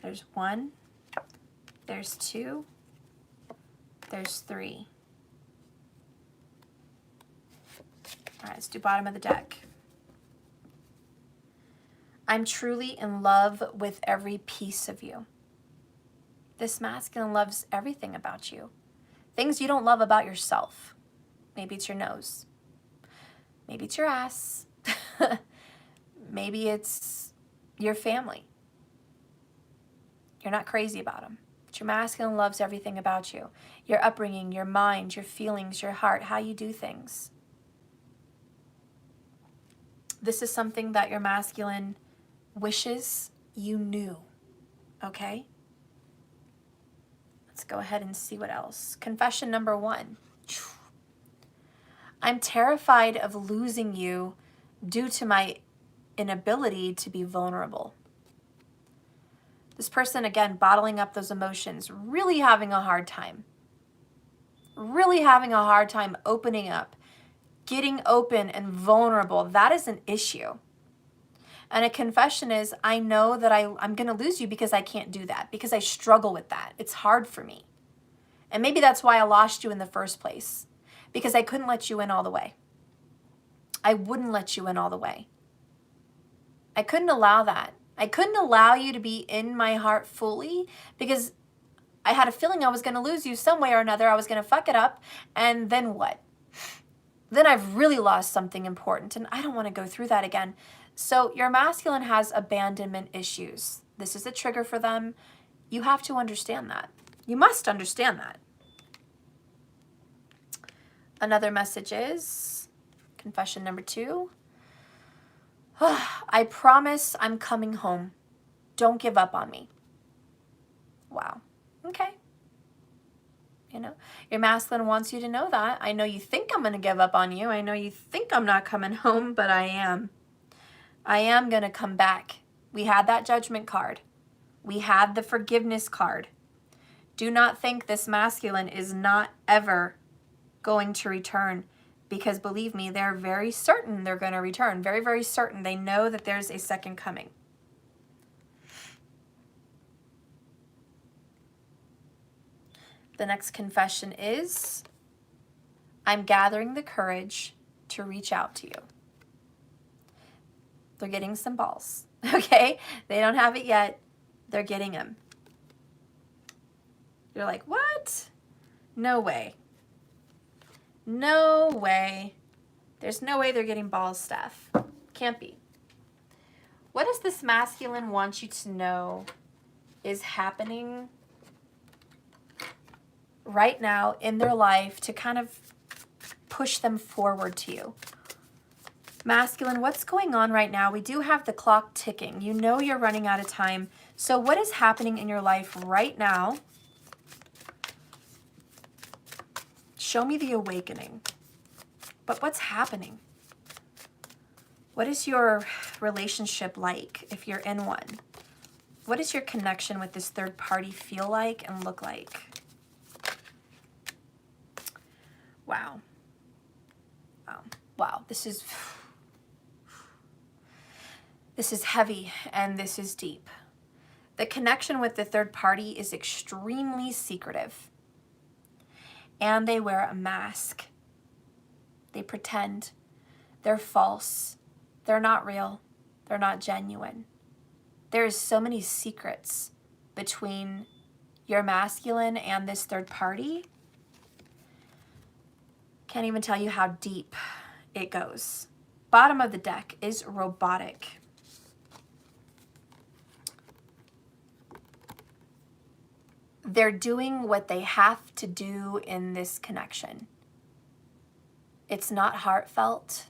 [SPEAKER 1] There's 1. There's 2. There's 3. All right, let's do bottom of the deck. I'm truly in love with every piece of you. This masculine loves everything about you. Things you don't love about yourself. Maybe it's your nose. Maybe it's your ass. Maybe it's your family. You're not crazy about them. But your masculine loves everything about you. Your upbringing, your mind, your feelings, your heart, how you do things. This is something that your masculine wishes you knew, okay? Let's go ahead and see what else. Confession number 1. I'm terrified of losing you due to my inability to be vulnerable. This person, again, bottling up those emotions, really having a hard time. Really having a hard time opening up, getting open and vulnerable. That is an issue. And a confession is, I know that I'm going to lose you because I can't do that, because I struggle with that. It's hard for me. And maybe that's why I lost you in the first place, because I couldn't let you in all the way. I wouldn't let you in all the way. I couldn't allow that. I couldn't allow you to be in my heart fully because I had a feeling I was going to lose you some way or another. I was going to fuck it up. And then what? Then I've really lost something important, and I don't want to go through that again. So your masculine has abandonment issues. This is a trigger for them. You have to understand that. You must understand that. Another message is, confession number 2. I promise I'm coming home. Don't give up on me. Wow. Okay. You know, your masculine wants you to know that. I know you think I'm going to give up on you. I know you think I'm not coming home, but I am. I am going to come back. We had that judgment card. We had the forgiveness card. Do not think this masculine is not ever going to return, because believe me, they're very certain they're going to return. Very, very certain. They know that there's a second coming. The next confession is, I'm gathering the courage to reach out to you. They're getting some balls, okay? They don't have it yet. They're getting them. You're like, what? No way. No way. There's no way they're getting balls, Steph. Can't be. What does this masculine want you to know is happening right now in their life to kind of push them forward to you? Masculine, what's going on right now? We do have the clock ticking. You know you're running out of time. So what is happening in your life right now? Show me the awakening. But what's happening? What is your relationship like if you're in one? What does your connection with this third party feel like and look like? Wow. Wow. Wow. This is heavy and this is deep. The connection with the third party is extremely secretive. And they wear a mask. They pretend. They're false. They're not real. They're not genuine. There is so many secrets between your masculine and this third party. Can't even tell you how deep it goes. Bottom of the deck is robotic. They're doing what they have to do in this connection. It's not heartfelt.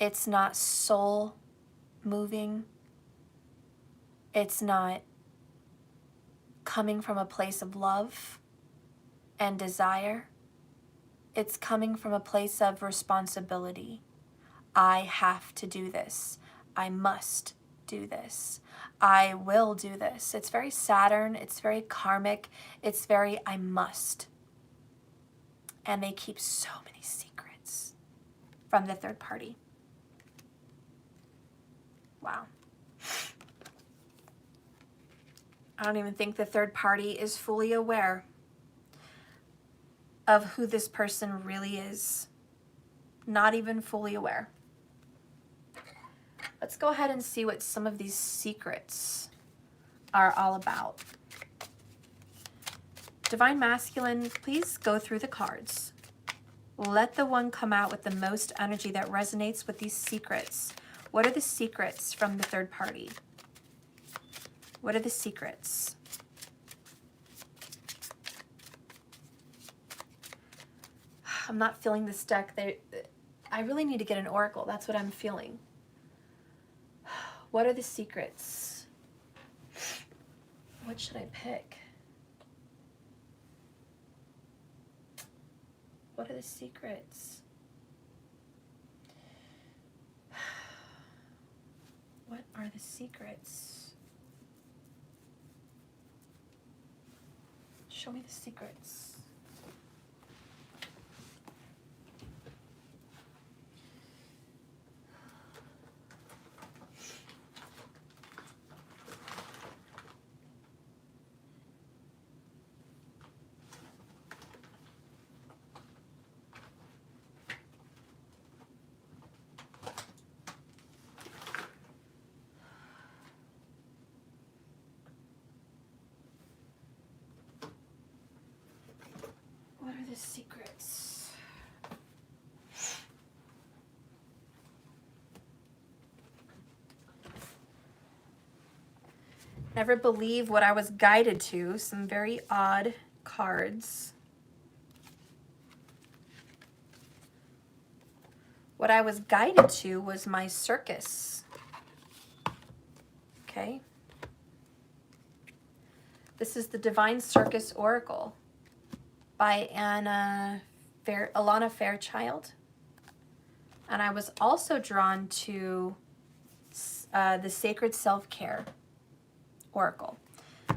[SPEAKER 1] It's not soul moving. It's not coming from a place of love and desire. It's coming from a place of responsibility. I have to do this. I must do this. I will do this. It's very Saturn. It's very karmic. It's very I must. And they keep so many secrets from the third party. Wow. I don't even think the third party is fully aware of who this person really is. Not even fully aware. Let's go ahead and see what some of these secrets are all about. Divine Masculine, please go through the cards. Let the one come out with the most energy that resonates with these secrets. What are the secrets from the third party? What are the secrets? I'm not feeling this deck. I really need to get an oracle. That's what I'm feeling. What are the secrets? What should I pick? What are the secrets? What are the secrets? Show me the secrets. What are the secrets? Never believe what I was guided to. Some very odd cards. What I was guided to was my circus. Okay. This is the Divine Circus Oracle by Alana Fairchild. And I was also drawn to the Sacred Self-Care Oracle.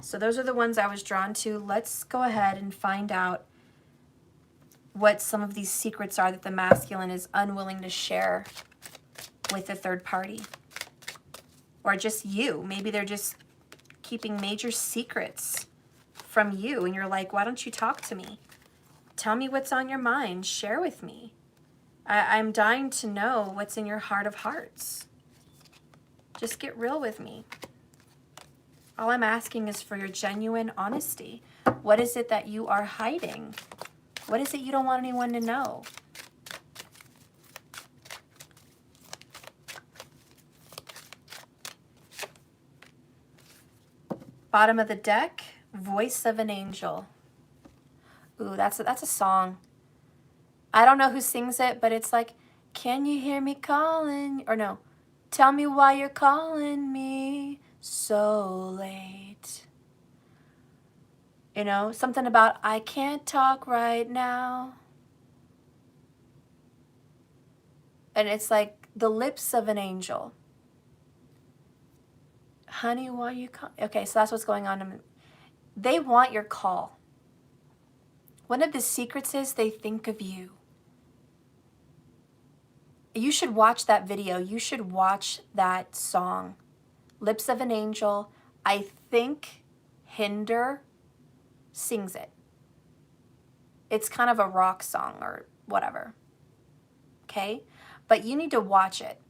[SPEAKER 1] So those are the ones I was drawn to. Let's go ahead and find out what some of these secrets are that the masculine is unwilling to share with a third party. Or just you. Maybe they're just keeping major secrets from you and you're like, why don't you talk to me? Tell me what's on your mind. Share with me. I'm dying to know what's in your heart of hearts. Just get real with me. All I'm asking is for your genuine honesty. What is it that you are hiding? What is it you don't want anyone to know? Bottom of the deck, Voice of an Angel. Ooh, that's a song. I don't know who sings it, but it's like, can you hear me calling? Or no, tell me why you're calling me so late. You know, something about, I can't talk right now. And it's like the lips of an angel. Honey, why you call? Okay, so that's what's going on. They want your call. One of the secrets is they think of you. You should watch that video. You should watch that song. Lips of an Angel. I think Hinder sings it. It's kind of a rock song or whatever. Okay? But you need to watch it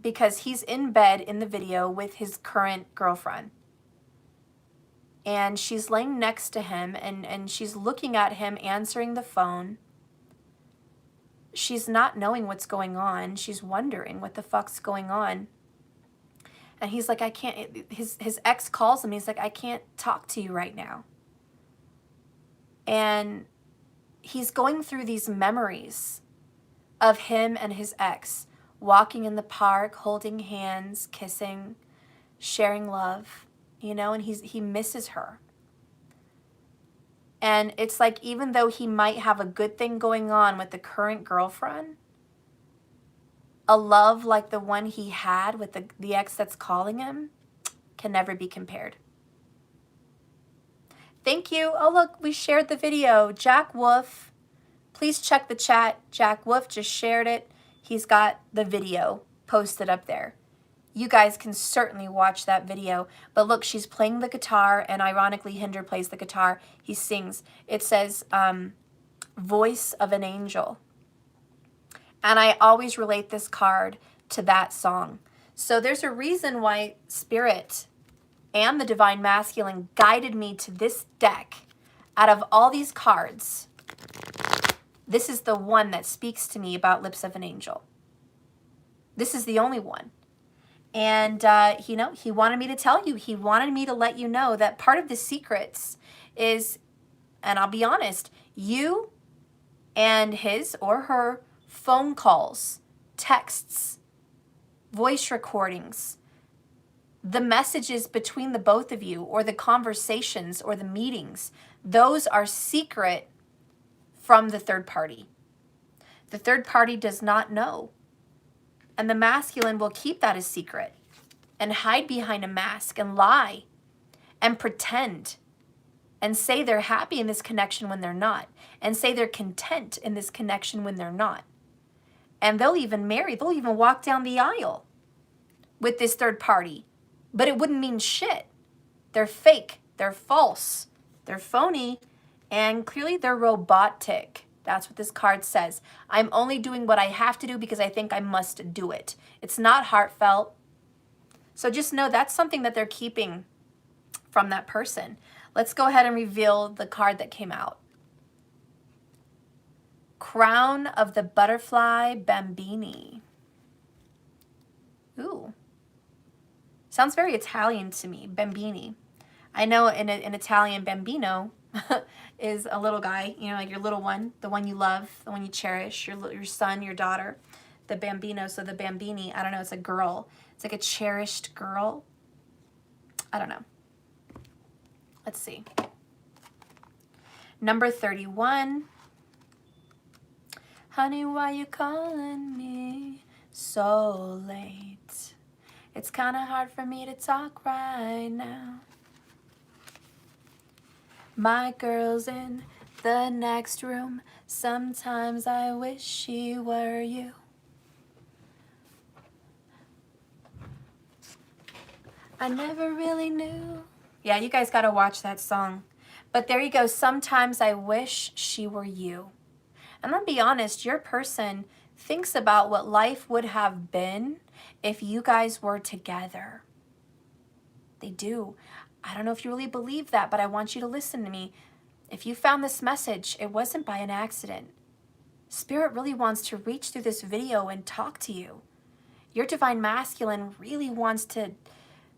[SPEAKER 1] because he's in bed in the video with his current girlfriend. And she's laying next to him and she's looking at him answering the phone. She's not knowing what's going on. She's wondering what the fuck's going on. And he's like, I can't, his ex calls him. He's like, I can't talk to you right now. And he's going through these memories of him and his ex walking in the park, holding hands, kissing, sharing love, you know, and he misses her. And it's like, even though he might have a good thing going on with the current girlfriend, a love like the one he had with the ex that's calling him can never be compared. Thank you. Oh, look, we shared the video. Jack Wolf, please check the chat. Jack Wolf just shared it. He's got the video posted up there. You guys can certainly watch that video. But look, she's playing the guitar, and ironically, Hinder plays the guitar. He sings. It says, Voice of an Angel. And I always relate this card to that song. So there's a reason why Spirit and the Divine Masculine guided me to this deck. Out of all these cards, this is the one that speaks to me about Lips of an Angel. This is the only one. And, you know, he wanted me to tell you. He wanted me to let you know that part of the secrets is, and I'll be honest, you and his or her phone calls, texts, voice recordings, the messages between the both of you or the conversations or the meetings, those are secret from the third party. The third party does not know. And the masculine will keep that a secret and hide behind a mask and lie and pretend and say they're happy in this connection when they're not, and say they're content in this connection when they're not. And they'll even marry, they'll even walk down the aisle with this third party, but it wouldn't mean shit. They're fake, they're false, they're phony, and clearly they're robotic. That's what this card says. I'm only doing what I have to do because I think I must do it. It's not heartfelt. So just know that's something that they're keeping from that person. Let's go ahead and reveal the card that came out. Crown of the Butterfly Bambini. Ooh. Sounds very Italian to me, Bambini. I know in Italian, bambino is a little guy, you know, like your little one, the one you love, the one you cherish, your son, your daughter, the bambino. So the bambini, I don't know, it's a girl. It's like a cherished girl. I don't know. Let's see. Number 31. Honey, why you calling me so late? It's kind of hard for me to talk right now. My girl's in the next room. Sometimes I wish she were you. I never really knew. Yeah, you guys got to watch that song. But there you go. Sometimes I wish she were you. And I'll be honest, your person thinks about what life would have been if you guys were together. They do. I don't know if you really believe that, but I want you to listen to me. If you found this message, it wasn't by an accident. Spirit really wants to reach through this video and talk to you. Your divine masculine really wants to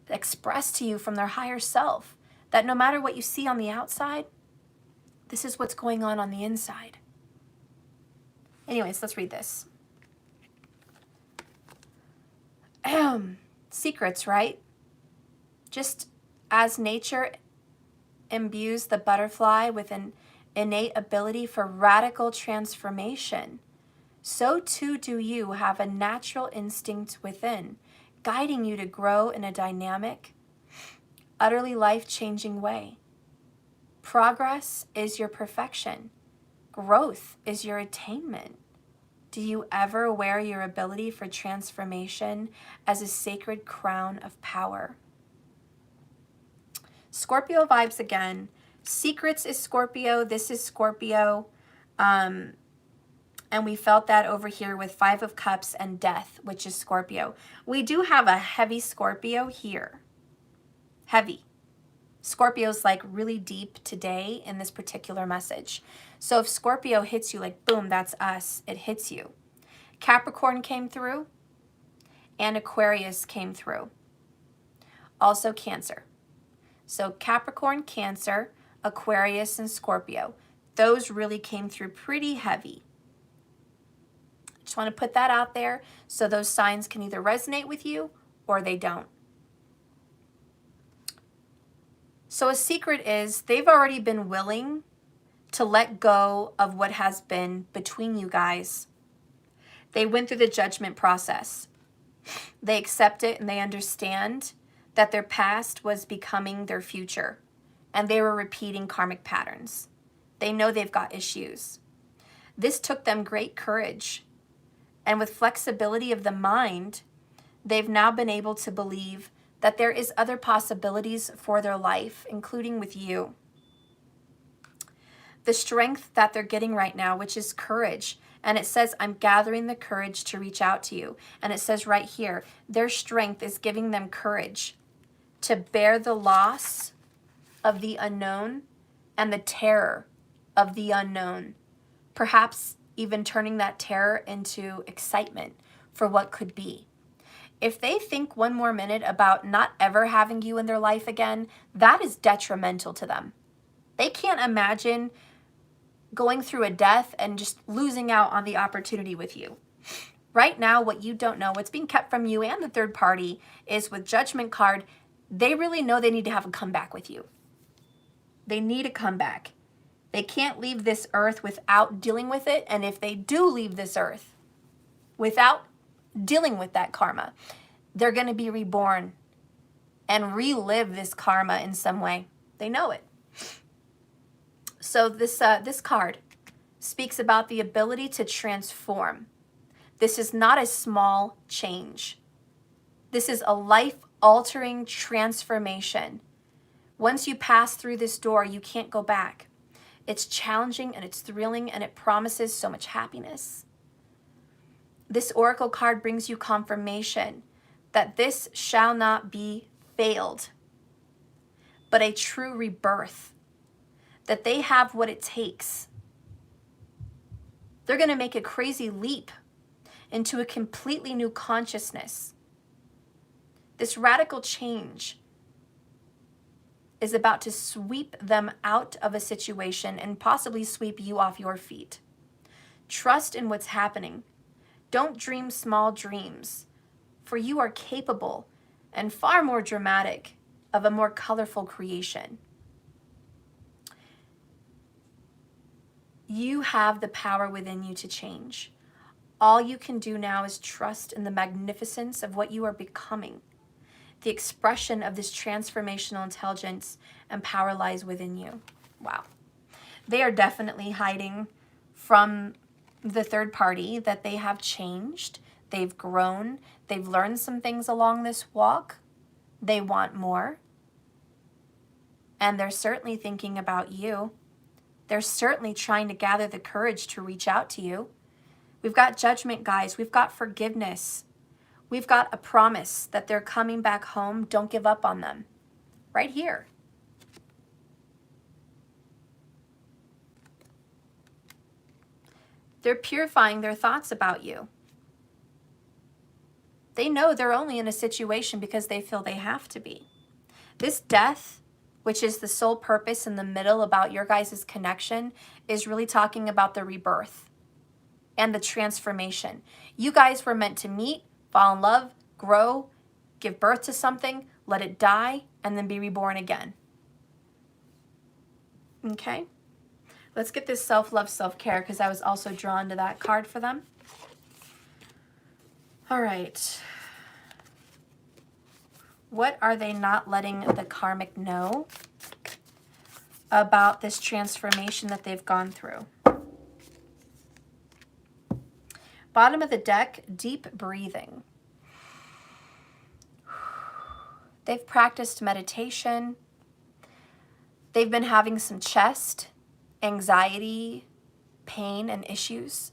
[SPEAKER 1] express to you from their higher self that no matter what you see on the outside, this is what's going on the inside. Anyways, let's read this. Secrets, right? Just as nature imbues the butterfly with an innate ability for radical transformation, so too do you have a natural instinct within, guiding you to grow in a dynamic, utterly life-changing way. Progress is your perfection. Growth is your attainment. Do you ever wear your ability for transformation as a sacred crown of power? Scorpio vibes again. Secrets is Scorpio. This is Scorpio. And we felt that over here with Five of Cups and Death, which is Scorpio. We do have a heavy Scorpio here. Heavy. Scorpio's like really deep today in this particular message. So if Scorpio hits you like, boom, that's us, it hits you. Capricorn came through and Aquarius came through. Also Cancer. So Capricorn, Cancer, Aquarius, and Scorpio. Those really came through pretty heavy. Just want to put that out there so those signs can either resonate with you or they don't. So a secret is they've already been willing to let go of what has been between you guys. They went through the judgment process. They accept it and they understand that their past was becoming their future and they were repeating karmic patterns. They know they've got issues. This took them great courage. And with flexibility of the mind, they've now been able to believe that there is other possibilities for their life, including with you. The strength that they're getting right now, which is courage. And it says, I'm gathering the courage to reach out to you. And it says right here, their strength is giving them courage to bear the loss of the unknown and the terror of the unknown. Perhaps even turning that terror into excitement for what could be. If they think one more minute about not ever having you in their life again, that is detrimental to them. They can't imagine going through a death and just losing out on the opportunity with you. Right now, what you don't know, what's being kept from you and the third party is with Judgment card, they really know they need to have a comeback with you. They need a comeback. They can't leave this earth without dealing with it. And if they do leave this earth without dealing with that karma, they're going to be reborn and relive this karma in some way. They know it. So this card speaks about the ability to transform. This is not a small change. This is a life-altering transformation. Once you pass through this door, you can't go back. It's challenging and it's thrilling and it promises so much happiness. This oracle card brings you confirmation that this shall not be failed, but a true rebirth, that they have what it takes. They're going to make a crazy leap into a completely new consciousness. This radical change is about to sweep them out of a situation and possibly sweep you off your feet. Trust in what's happening. Don't dream small dreams, for you are capable and far more dramatic of a more colorful creation. You have the power within you to change. All you can do now is trust in the magnificence of what you are becoming. The expression of this transformational intelligence and power lies within you. Wow. They are definitely hiding from the third party that they have changed. They've grown. They've learned some things along this walk. They want more. And they're certainly thinking about you. They're certainly trying to gather the courage to reach out to you. We've got judgment, guys. We've got forgiveness. We've got a promise that they're coming back home. Don't give up on them. Right here. They're purifying their thoughts about you. They know they're only in a situation because they feel they have to be. This death, which is the sole purpose in the middle about your guys' connection, is really talking about the rebirth and the transformation. You guys were meant to meet, fall in love, grow, give birth to something, let it die, and then be reborn again. Okay? Let's get this self-love, self-care, because I was also drawn to that card for them. All right. What are they not letting the karmic know about this transformation that they've gone through? Bottom of the deck, deep breathing. They've practiced meditation. They've been having some chest, anxiety, pain, and issues.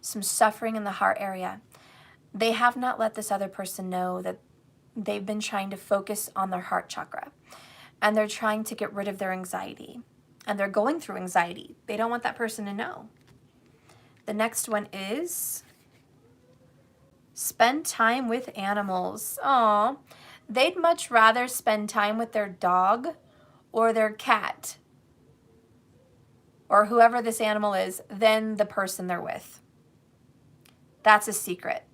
[SPEAKER 1] Some suffering in the heart area. They have not let this other person know that they've been trying to focus on their heart chakra. And they're trying to get rid of their anxiety. And they're going through anxiety. They don't want that person to know. The next one is spend time with animals. Aw, they'd much rather spend time with their dog or their cat or whoever this animal is than the person they're with. That's a secret.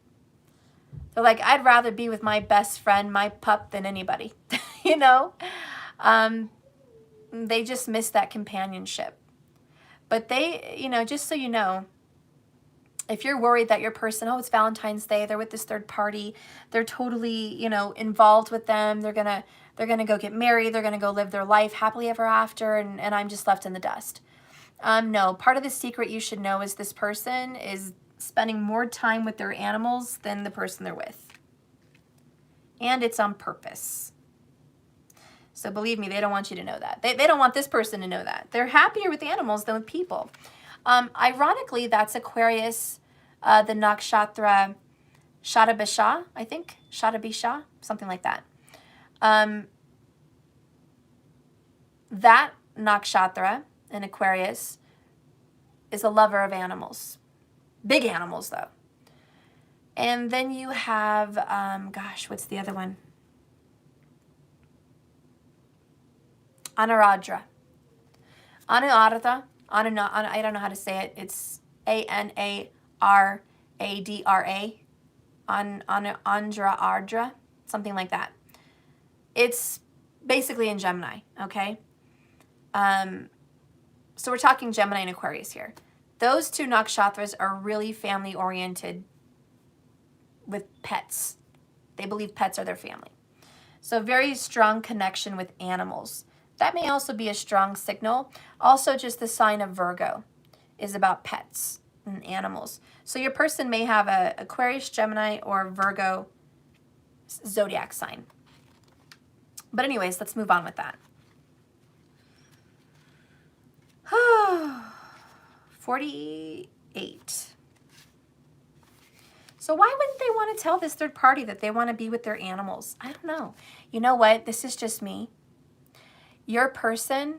[SPEAKER 1] They're like, I'd rather be with my best friend, my pup, than anybody. You know? They just miss that companionship. But they, you know, just so you know, if you're worried that your person, oh, it's Valentine's Day, they're with this third party, they're totally, you know, involved with them, they're gonna go get married, they're gonna go live their life happily ever after, and I'm just left in the dust. No, part of the secret you should know is this person is spending more time with their animals than the person they're with. And it's on purpose. So believe me, they don't want you to know that. They don't want this person to know that. They're happier with animals than with people. Ironically, that's Aquarius, the nakshatra Shatabisha, I think. Shatabisha, something like that. That nakshatra in Aquarius is a lover of animals. Big animals, though. And then you have, gosh, what's the other one? Anuradra. Anuradra. I don't know how to say it. It's Anadra. Andra, something like that. It's basically in Gemini, okay? So we're talking Gemini and Aquarius here. Those two nakshatras are really family oriented with pets. They believe pets are their family. So very strong connection with animals. That may also be a strong signal. Also, just the sign of Virgo is about pets and animals. So your person may have a Aquarius, Gemini, or Virgo zodiac sign. But anyways, let's move on with that. 48. So why wouldn't they want to tell this third party that they want to be with their animals? I don't know. You know what? This is just me. Your person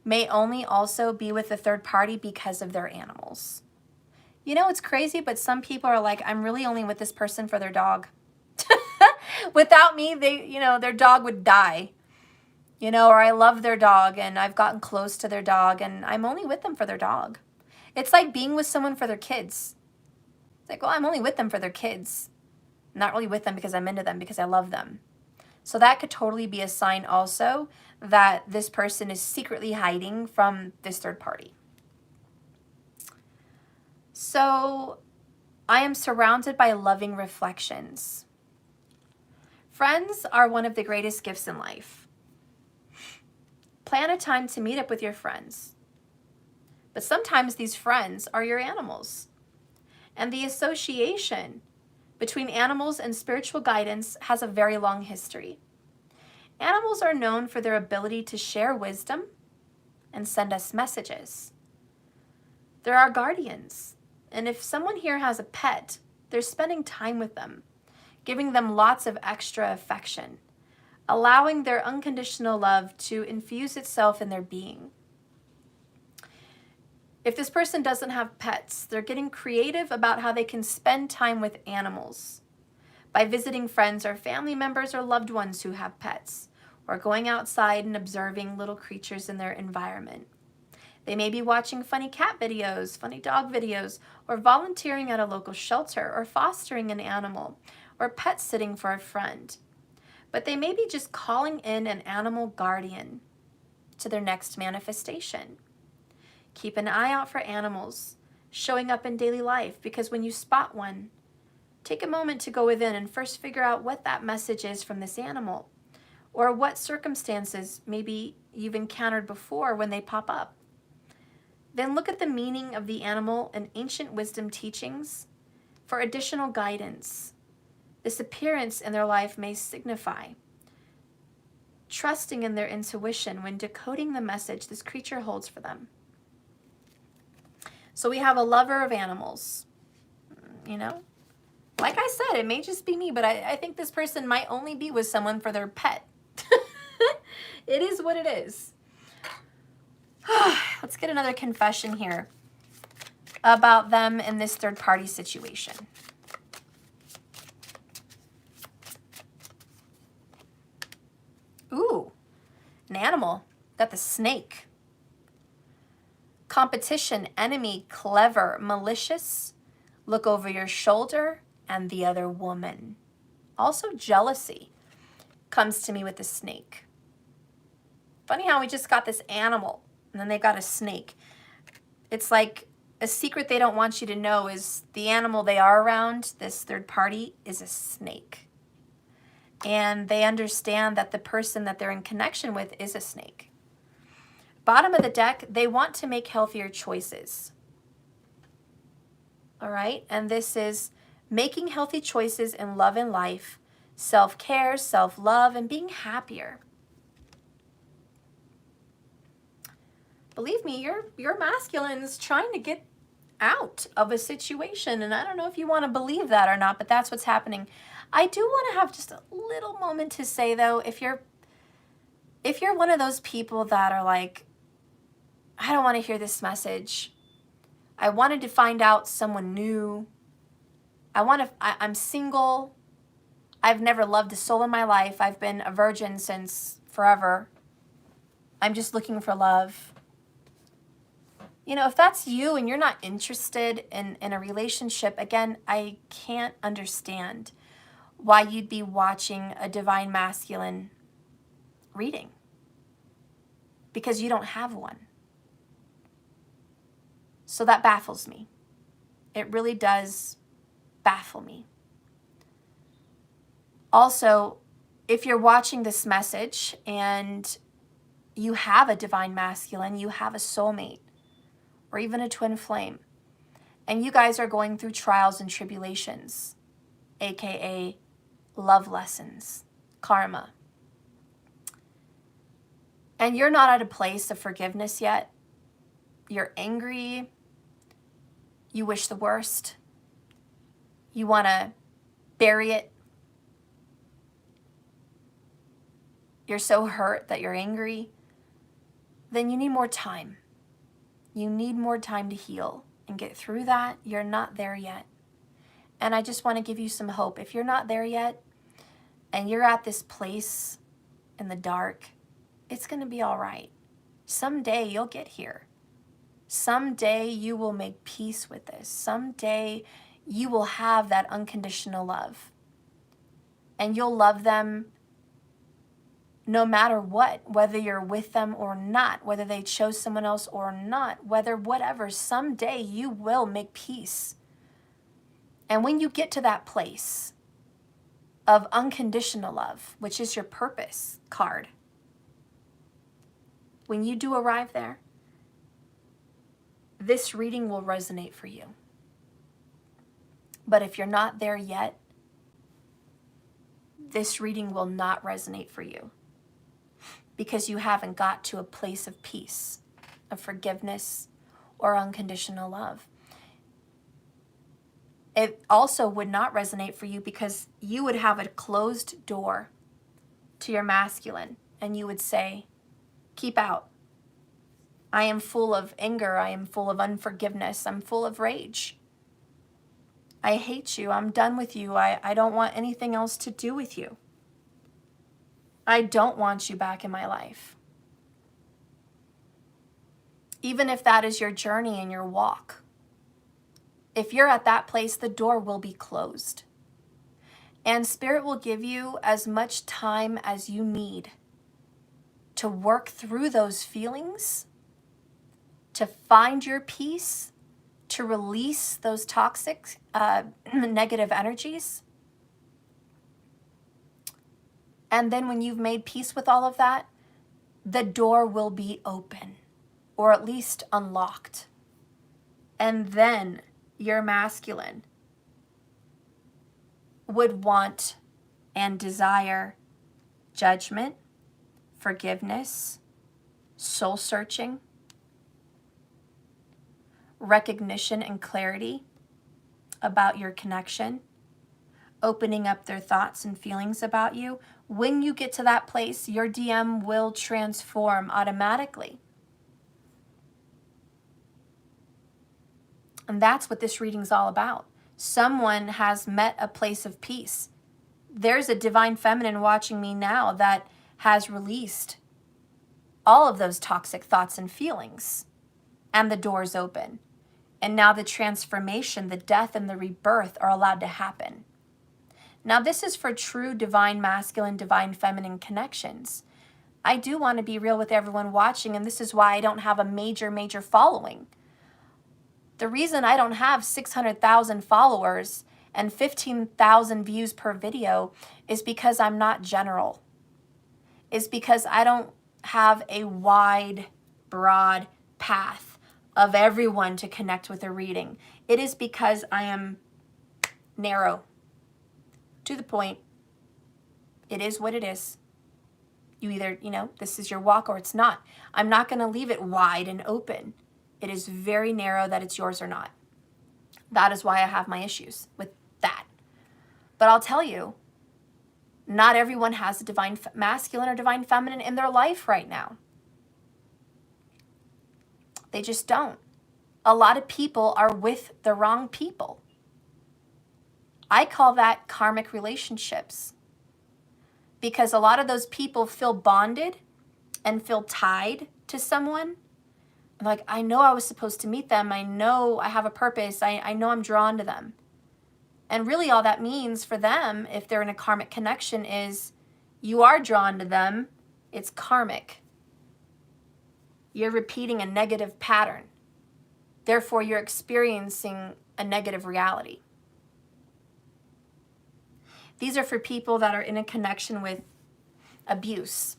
[SPEAKER 1] may only also be with the third party because of their animals. You know, it's crazy, but some people are like, I'm really only with this person for their dog. Without me, their dog would die. Or I love their dog and I've gotten close to their dog and I'm only with them for their dog. It's like being with someone for their kids. It's like, well, I'm only with them for their kids. I'm not really with them because I'm into them, because I love them. So that could totally be a sign also that this person is secretly hiding from this third party. So I am surrounded by loving reflections. Friends are one of the greatest gifts in life. Plan a time to meet up with your friends. But sometimes these friends are your animals. And the association between animals and spiritual guidance has a very long history. Animals are known for their ability to share wisdom and send us messages. They're our guardians. And if someone here has a pet, they're spending time with them, giving them lots of extra affection, allowing their unconditional love to infuse itself in their being. If this person doesn't have pets, they're getting creative about how they can spend time with animals by visiting friends or family members or loved ones who have pets, or going outside and observing little creatures in their environment. They may be watching funny cat videos, funny dog videos, or volunteering at a local shelter, or fostering an animal, or pet sitting for a friend. But they may be just calling in an animal guardian to their next manifestation. Keep an eye out for animals showing up in daily life, because when you spot one, take a moment to go within and first figure out what that message is from this animal, or what circumstances maybe you've encountered before when they pop up. Then look at the meaning of the animal and ancient wisdom teachings for additional guidance. This appearance in their life may signify trusting in their intuition when decoding the message this creature holds for them. So we have a lover of animals, Like I said, it may just be me, but I think this person might only be with someone for their pet. It is what it is. Let's get another confession here about them in this third-party situation. Ooh, an animal. Got the snake. Competition, enemy, clever, malicious, look over your shoulder, and the other woman. Also jealousy comes to me with the snake. Funny how we just got this animal, and then they've got a snake. It's like a secret they don't want you to know is the animal they are around, this third party, is a snake. And they understand that the person that they're in connection with is a snake. Bottom of the deck, they want to make healthier choices. All right? And this is making healthy choices in love and life, self-care, self-love, and being happier. Believe me, your masculine's trying to get out of a situation, and I don't know if you want to believe that or not, but that's what's happening. I do want to have just a little moment to say, though, if you're one of those people that are like, I don't want to hear this message. I wanted to find out someone new. I'm single. I've never loved a soul in my life. I've been a virgin since forever. I'm just looking for love. If that's you and you're not interested in a relationship, again, I can't understand why you'd be watching a divine masculine reading, because you don't have one. So that baffles me. It really does baffle me. Also, if you're watching this message and you have a divine masculine, you have a soulmate, or even a twin flame, and you guys are going through trials and tribulations, aka love lessons, karma, and you're not at a place of forgiveness yet, you're angry, you wish the worst, you want to bury it, you're so hurt that you're angry, then you need more time. You need more time to heal and get through that. You're not there yet. And I just want to give you some hope. If you're not there yet and you're at this place in the dark, it's going to be all right. Someday you'll get here. Someday you will make peace with this. Someday you will have that unconditional love. And you'll love them no matter what, whether you're with them or not, whether they chose someone else or not, whether whatever, someday you will make peace. And when you get to that place of unconditional love, which is your purpose card, when you do arrive there, this reading will resonate for you. But if you're not there yet, this reading will not resonate for you, because you haven't got to a place of peace, of forgiveness, or unconditional love. It also would not resonate for you because you would have a closed door to your masculine, and you would say, keep out. I am full of anger. I am full of unforgiveness. I'm full of rage. I hate you. I'm done with you. I don't want anything else to do with you. I don't want you back in my life. Even if that is your journey and your walk, if you're at that place, the door will be closed. And Spirit will give you as much time as you need to work through those feelings, to find your peace, to release those toxic, negative energies. And then when you've made peace with all of that, the door will be open, or at least unlocked. And then your masculine would want and desire judgment, forgiveness, soul searching, recognition and clarity about your connection, opening up their thoughts and feelings about you. When you get to that place, your DM will transform automatically. And that's what this reading's all about. Someone has met a place of peace. There's a divine feminine watching me now that has released all of those toxic thoughts and feelings, and the door's open. And now the transformation, the death, and the rebirth are allowed to happen. Now, this is for true divine masculine, divine feminine connections. I do want to be real with everyone watching, and this is why I don't have a major following. The reason I don't have 600,000 followers and 15,000 views per video is because I'm not general. Is because I don't have a wide, broad path of everyone to connect with a reading. It is because I am narrow. To the point. It is what it is. You either, this is your walk or it's not. I'm not going to leave it wide and open. It is very narrow that it's yours or not. That is why I have my issues with that. But I'll tell you, not everyone has a divine masculine or divine feminine in their life right now. They just don't. A lot of people are with the wrong people. I call that karmic relationships, because a lot of those people feel bonded and feel tied to someone. Like, I know I was supposed to meet them. I know I have a purpose. I know I'm drawn to them. And really all that means for them, if they're in a karmic connection, is you are drawn to them. It's karmic. You're repeating a negative pattern. Therefore, you're experiencing a negative reality. These are for people that are in a connection with abuse.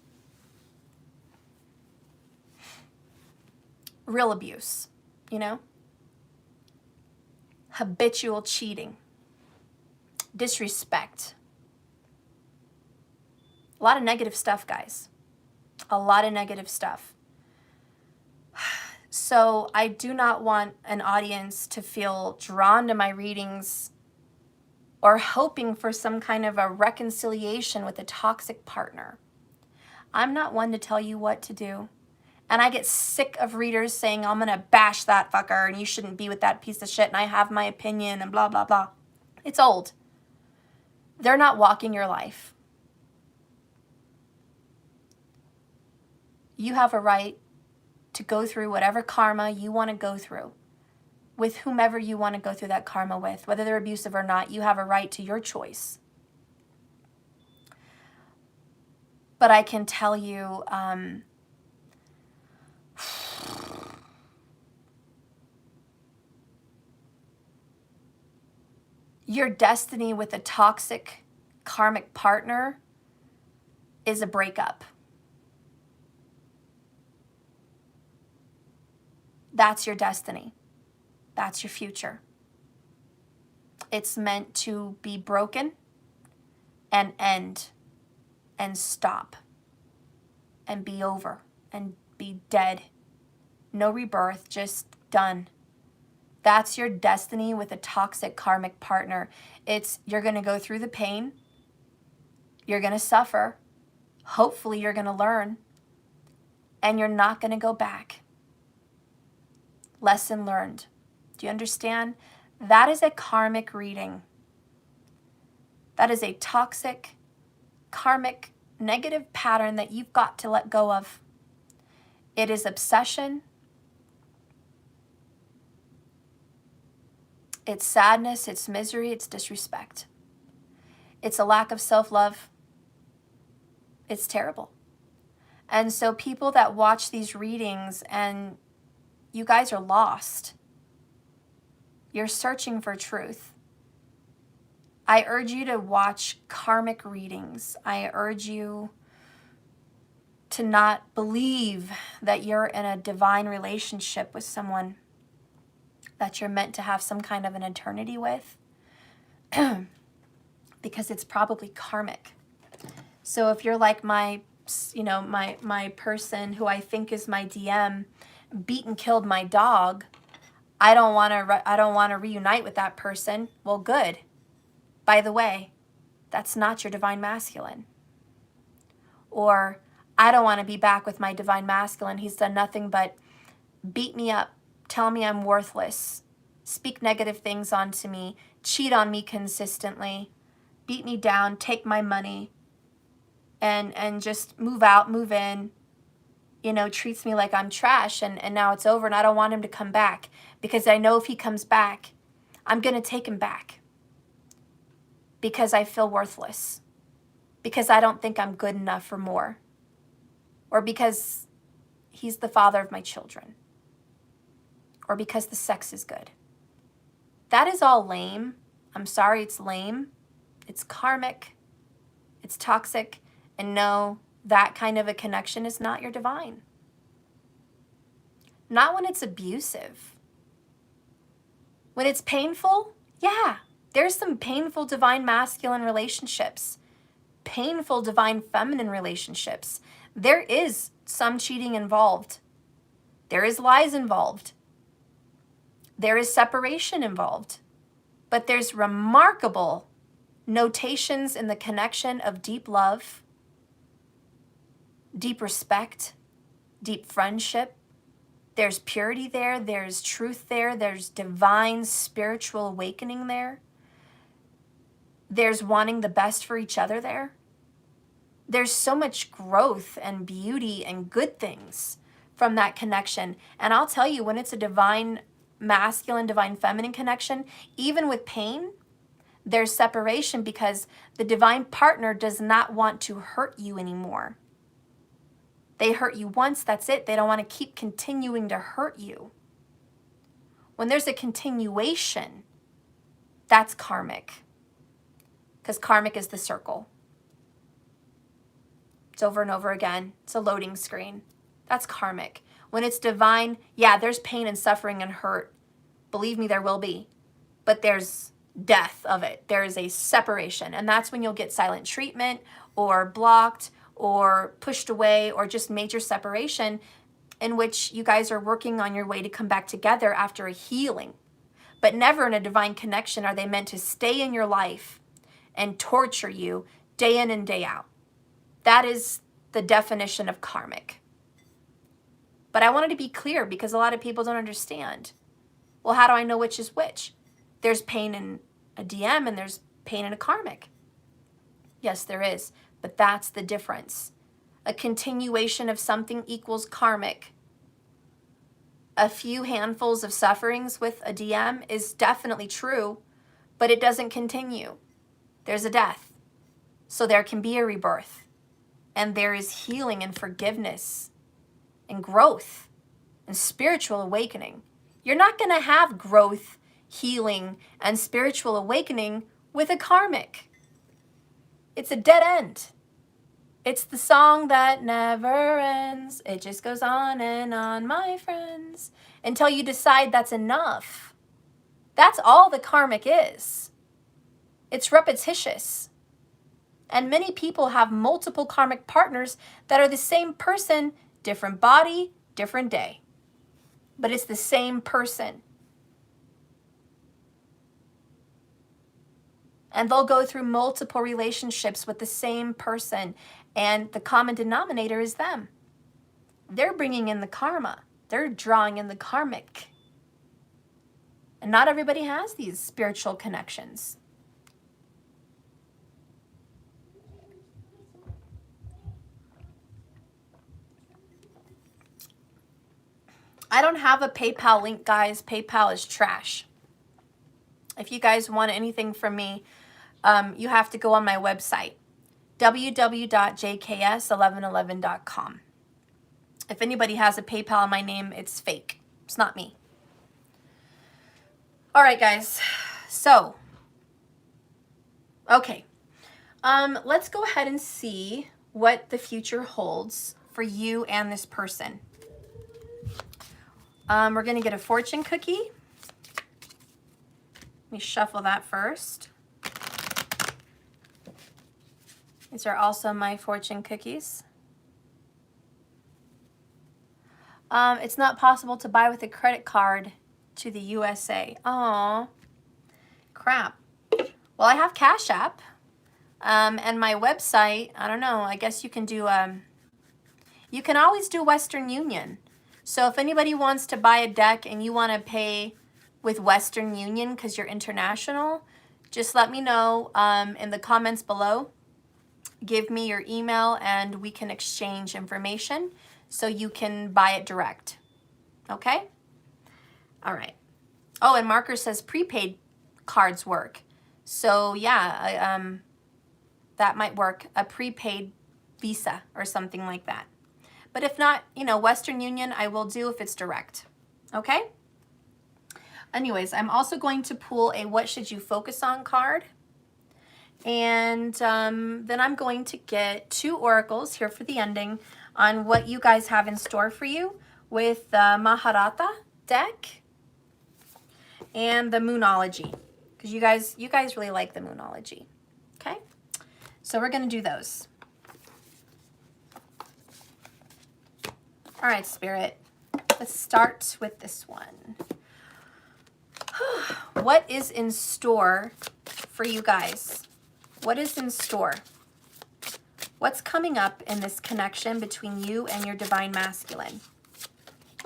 [SPEAKER 1] Real abuse, you know? Habitual cheating. Disrespect. A lot of negative stuff, guys. A lot of negative stuff. So I do not want an audience to feel drawn to my readings or hoping for some kind of a reconciliation with a toxic partner. I'm not one to tell you what to do. And I get sick of readers saying, I'm going to bash that fucker and you shouldn't be with that piece of shit and I have my opinion and blah, blah, blah. It's old. They're not walking your life. You have a right to go through whatever karma you want to go through with whomever you want to go through that karma with. Whether they're abusive or not, you have a right to your choice. But I can tell you, your destiny with a toxic karmic partner is a breakup. That's your destiny. That's your future. It's meant to be broken and end and stop and be over and be dead. No rebirth, just done. That's your destiny with a toxic karmic partner. You're going to go through the pain. You're going to suffer. Hopefully you're going to learn. And you're not going to go back. Lesson learned. Do you understand? That is a karmic reading. That is a toxic, karmic, negative pattern that you've got to let go of. It is obsession. It's sadness, it's misery, it's disrespect. It's a lack of self-love. It's terrible. And so people that watch these readings and you guys are lost. You're searching for truth. I urge you to watch karmic readings. I urge you to not believe that you're in a divine relationship with someone that you're meant to have some kind of an eternity with, because it's probably karmic. So if you're like my person who I think is my DM, beat and killed my dog, I don't want to reunite with that person. Well, good. By the way, that's not your divine masculine. Or I don't want to be back with my divine masculine. He's done nothing but beat me up, tell me I'm worthless, speak negative things onto me, cheat on me consistently, beat me down, take my money, and just move out, move in, treats me like I'm trash, and now it's over and I don't want him to come back because I know if he comes back, I'm going to take him back because I feel worthless, because I don't think I'm good enough for more, or because he's the father of my children, or because the sex is good. That is all lame. I'm sorry, it's lame. It's karmic. It's toxic. And no, that kind of a connection is not your divine. Not when it's abusive. When it's painful, yeah, there's some painful divine masculine relationships, painful divine feminine relationships. There is some cheating involved. There is lies involved. There is separation involved. But there's remarkable notations in the connection of deep love, deep respect, deep friendship. There's purity there. There's truth there. There's divine spiritual awakening there. There's wanting the best for each other there. There's so much growth and beauty and good things from that connection. And I'll tell you, when it's a divine masculine, divine feminine connection, even with pain, there's separation because the divine partner does not want to hurt you anymore. They hurt you once, that's it. They don't want to keep continuing to hurt you. When there's a continuation, that's karmic. Because karmic is the circle. It's over and over again. It's a loading screen. That's karmic. When it's divine, yeah, there's pain and suffering and hurt. Believe me, there will be. But there's death of it. There is a separation. And that's when you'll get silent treatment or blocked or pushed away or just major separation, in which you guys are working on your way to come back together after a healing. But never in a divine connection are they meant to stay in your life and torture you day in and day out. That is the definition of karmic. But I wanted to be clear because a lot of people don't understand. Well, how do I know which is which? There's pain in a DM and there's pain in a karmic. Yes, there is, but that's the difference. A continuation of something equals karmic. A few handfuls of sufferings with a DM is definitely true, but it doesn't continue. There's a death. So there can be a rebirth. And there is healing and forgiveness and growth and spiritual awakening. You're not going to have growth, healing, and spiritual awakening with a karmic. It's a dead end. It's the song that never ends. It just goes on, my friends, until you decide that's enough. That's all the karmic is. It's repetitious. And many people have multiple karmic partners that are the same person, different body, different day. But it's the same person. And they'll go through multiple relationships with the same person. And the common denominator is them. They're bringing in the karma. They're drawing in the karmic. And not everybody has these spiritual connections. I don't have a PayPal link, guys. PayPal is trash. If you guys want anything from me, you have to go on my website, www.jks1111.com. If anybody has a PayPal in my name, it's fake. It's not me. All right, guys. So, okay. Let's go ahead and see what the future holds for you and this person. We're going to get a fortune cookie. Let me shuffle that first. These are also my fortune cookies. It's not possible to buy with a credit card to the USA. Aw, crap. Well, I have Cash App and my website. I don't know. I guess you can do, you can always do Western Union. So if anybody wants to buy a deck and you want to pay with Western Union because you're international, just let me know in the comments below. Give me your email and we can exchange information so you can buy it direct. Okay? All right. Oh, and Marker says prepaid cards work. So yeah, that might work. A prepaid Visa or something like that. But if not, you know, Western Union I will do if it's direct. Okay? Anyways, I'm also going to pull a What Should You Focus On card. And then I'm going to get 2 oracles here for the ending on what you guys have in store for you with the Maharata deck and the Moonology. Because you guys really like the Moonology. Okay? So we're going to do those. All right, Spirit. Let's start with this one. What is in store for you guys? What is in store? What's coming up in this connection between you and your divine masculine?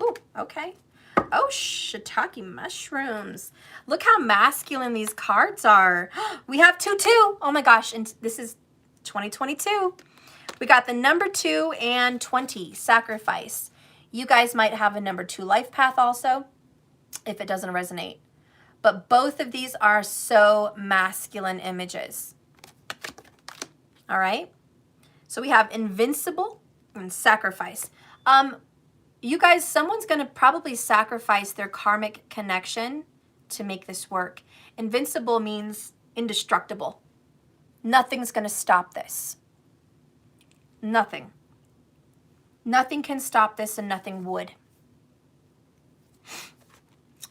[SPEAKER 1] Ooh, okay. Oh, shiitake mushrooms. Look how masculine these cards are. We have 2-2. Oh my gosh, and this is 2022. We got the number 2 and 20, sacrifice. You guys might have a number 2 life path also, if it doesn't resonate. But both of these are so masculine images. All right? So we have invincible and sacrifice. you guys, someone's going to probably sacrifice their karmic connection to make this work. Invincible means indestructible. Nothing's going to stop this. Nothing. Nothing can stop this, and nothing would.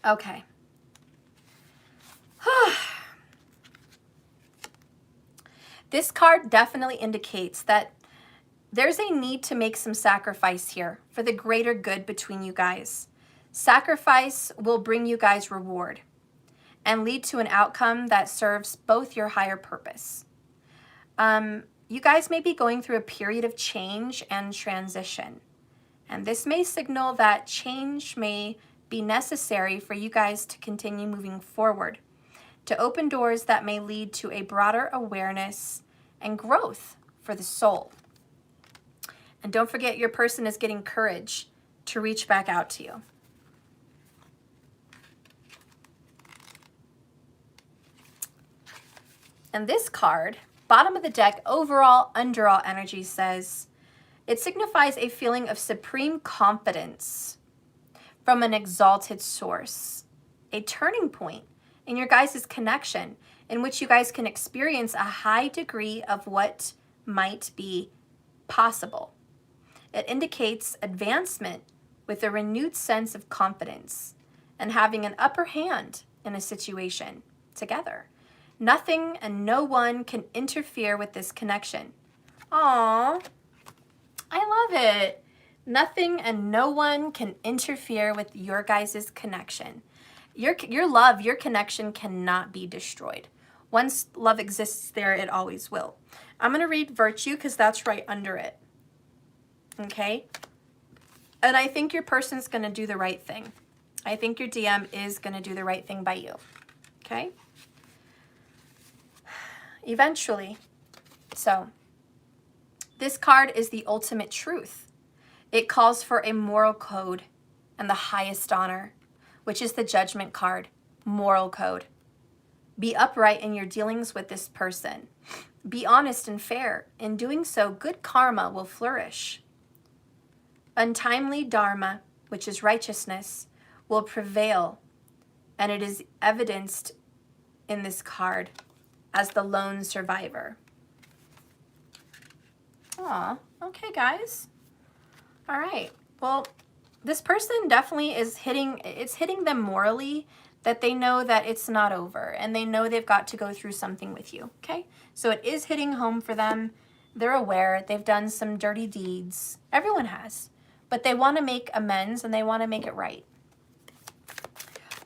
[SPEAKER 1] Okay. This card definitely indicates that there's a need to make some sacrifice here for the greater good between you guys. Sacrifice will bring you guys reward and lead to an outcome that serves both your higher purpose. You guys may be going through a period of change and transition, and this may signal that change may be necessary for you guys to continue moving forward, to open doors that may lead to a broader awareness and growth for the soul. And don't forget, your person is getting courage to reach back out to you. And this card, bottom of the deck, overall, underall energy says, it signifies a feeling of supreme confidence from an exalted source, a turning point in your guys' connection in which you guys can experience a high degree of what might be possible. It indicates advancement with a renewed sense of confidence and having an upper hand in a situation together. Nothing and no one can interfere with this connection. Aww, I love it. Nothing and no one can interfere with your guys' connection. Your love, your connection cannot be destroyed. Once love exists there, it always will. I'm going to read virtue because that's right under it. Okay? And I think your person's going to do the right thing. I think your DM is going to do the right thing by you. Okay? Eventually. So, this card is the ultimate truth. It calls for a moral code and the highest honor, which is the Judgment card, moral code. Be upright in your dealings with this person. Be honest and fair. In doing so, good karma will flourish. Untimely dharma, which is righteousness, will prevail, and it is evidenced in this card as the lone survivor. Aw, okay, guys. All right. Well, this person definitely is hitting them morally, that they know that it's not over and they know they've got to go through something with you, okay? So it is hitting home for them. They're aware. They've done some dirty deeds. Everyone has. But they want to make amends and they want to make it right.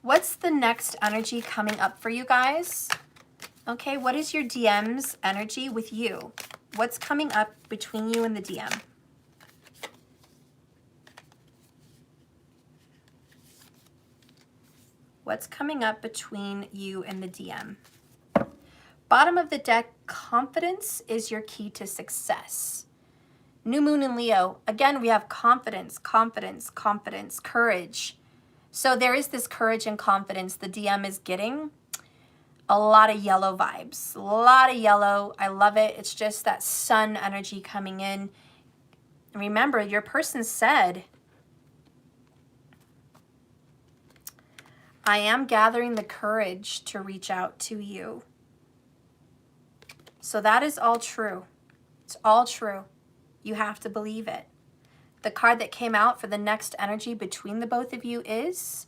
[SPEAKER 1] What's the next energy coming up for you guys? Okay, what is your DM's energy with you? What's coming up between you and the DM? What's coming up between you and the DM? Bottom of the deck, confidence is your key to success. New moon in Leo. Again, we have confidence, confidence, confidence, courage. So there is this courage and confidence the DM is getting. A lot of yellow vibes. A lot of yellow. I love it. It's just that sun energy coming in. And remember, your person said, I am gathering the courage to reach out to you. So that is all true. It's all true. You have to believe it. The card that came out for the next energy between the both of you is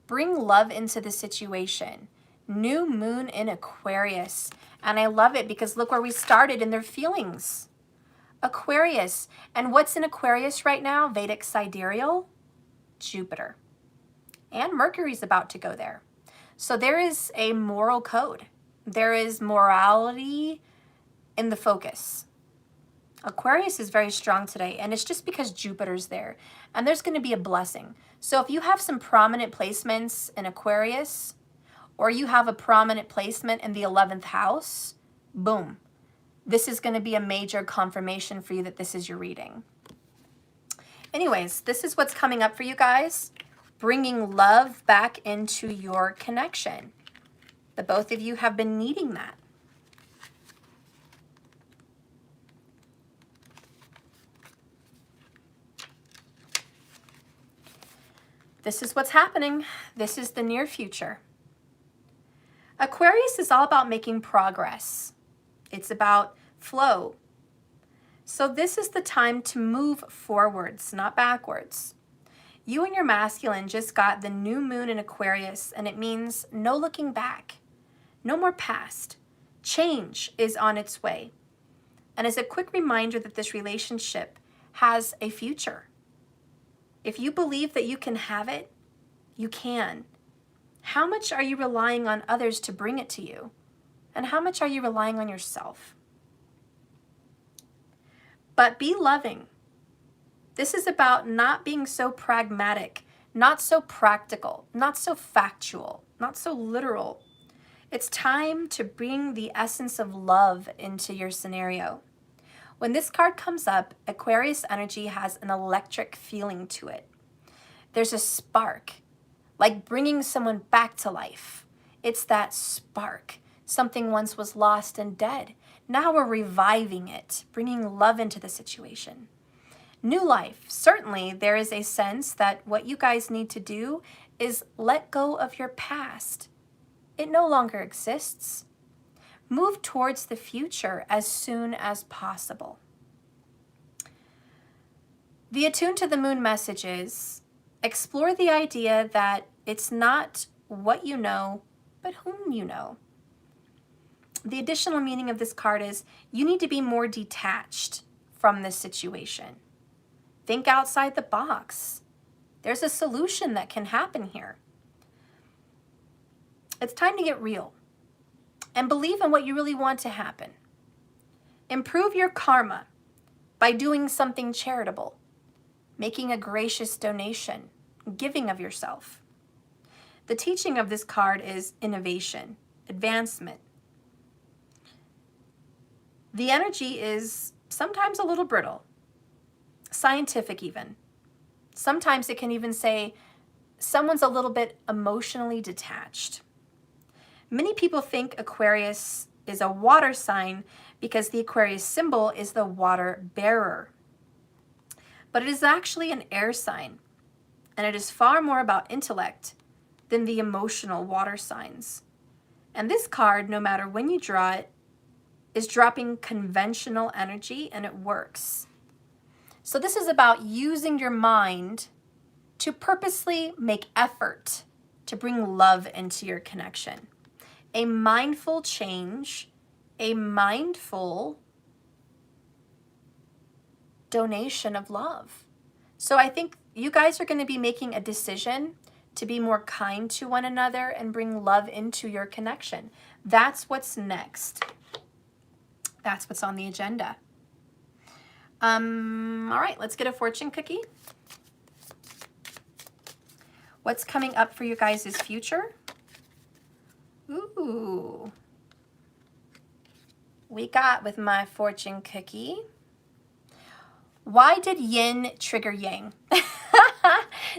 [SPEAKER 1] bring love into the situation. New moon in Aquarius. And I love it because look where we started in their feelings. Aquarius. And what's in Aquarius right now? Vedic sidereal? Jupiter. And Mercury's about to go there. So there is a moral code. There is morality in the focus. Aquarius is very strong today, and it's just because Jupiter's there. And there's going to be a blessing. So if you have some prominent placements in Aquarius, or you have a prominent placement in the 11th house, boom. This is going to be a major confirmation for you that this is your reading. Anyways, this is what's coming up for you guys. Bringing love back into your connection. The both of you have been needing that. This is what's happening. This is the near future. Aquarius is all about making progress. It's about flow. So this is the time to move forwards, not backwards. You and your masculine just got the new moon in Aquarius, and it means no looking back, no more past. Change is on its way. And as a quick reminder that this relationship has a future. If you believe that you can have it, you can. How much are you relying on others to bring it to you? And how much are you relying on yourself? But be loving. This is about not being so pragmatic, not so practical, not so factual, not so literal. It's time to bring the essence of love into your scenario. When this card comes up, Aquarius energy has an electric feeling to it. There's a spark, like bringing someone back to life. It's that spark. Something once was lost and dead. Now we're reviving it, bringing love into the situation. New life. Certainly, there is a sense that what you guys need to do is let go of your past. It no longer exists. Move towards the future as soon as possible. The Attune to the Moon message is, explore the idea that it's not what you know, but whom you know. The additional meaning of this card is, you need to be more detached from this situation. Think outside the box. There's a solution that can happen here. It's time to get real and believe in what you really want to happen. Improve your karma by doing something charitable, making a gracious donation, giving of yourself. The teaching of this card is innovation, advancement. The energy is sometimes a little brittle, scientific even. Sometimes it can even say someone's a little bit emotionally detached. Many people think Aquarius is a water sign because the Aquarius symbol is the water bearer. But it is actually an air sign, and it is far more about intellect than the emotional water signs. And this card, no matter when you draw it, is dropping conventional energy, and it works. So this is about using your mind to purposely make effort to bring love into your connection. A mindful change, a mindful donation of love. So I think you guys are going to be making a decision to be more kind to one another and bring love into your connection. That's what's next. That's what's on the agenda. All right, let's get a fortune cookie. What's coming up for you guys' future? Ooh. We got with my fortune cookie. Why did yin trigger yang?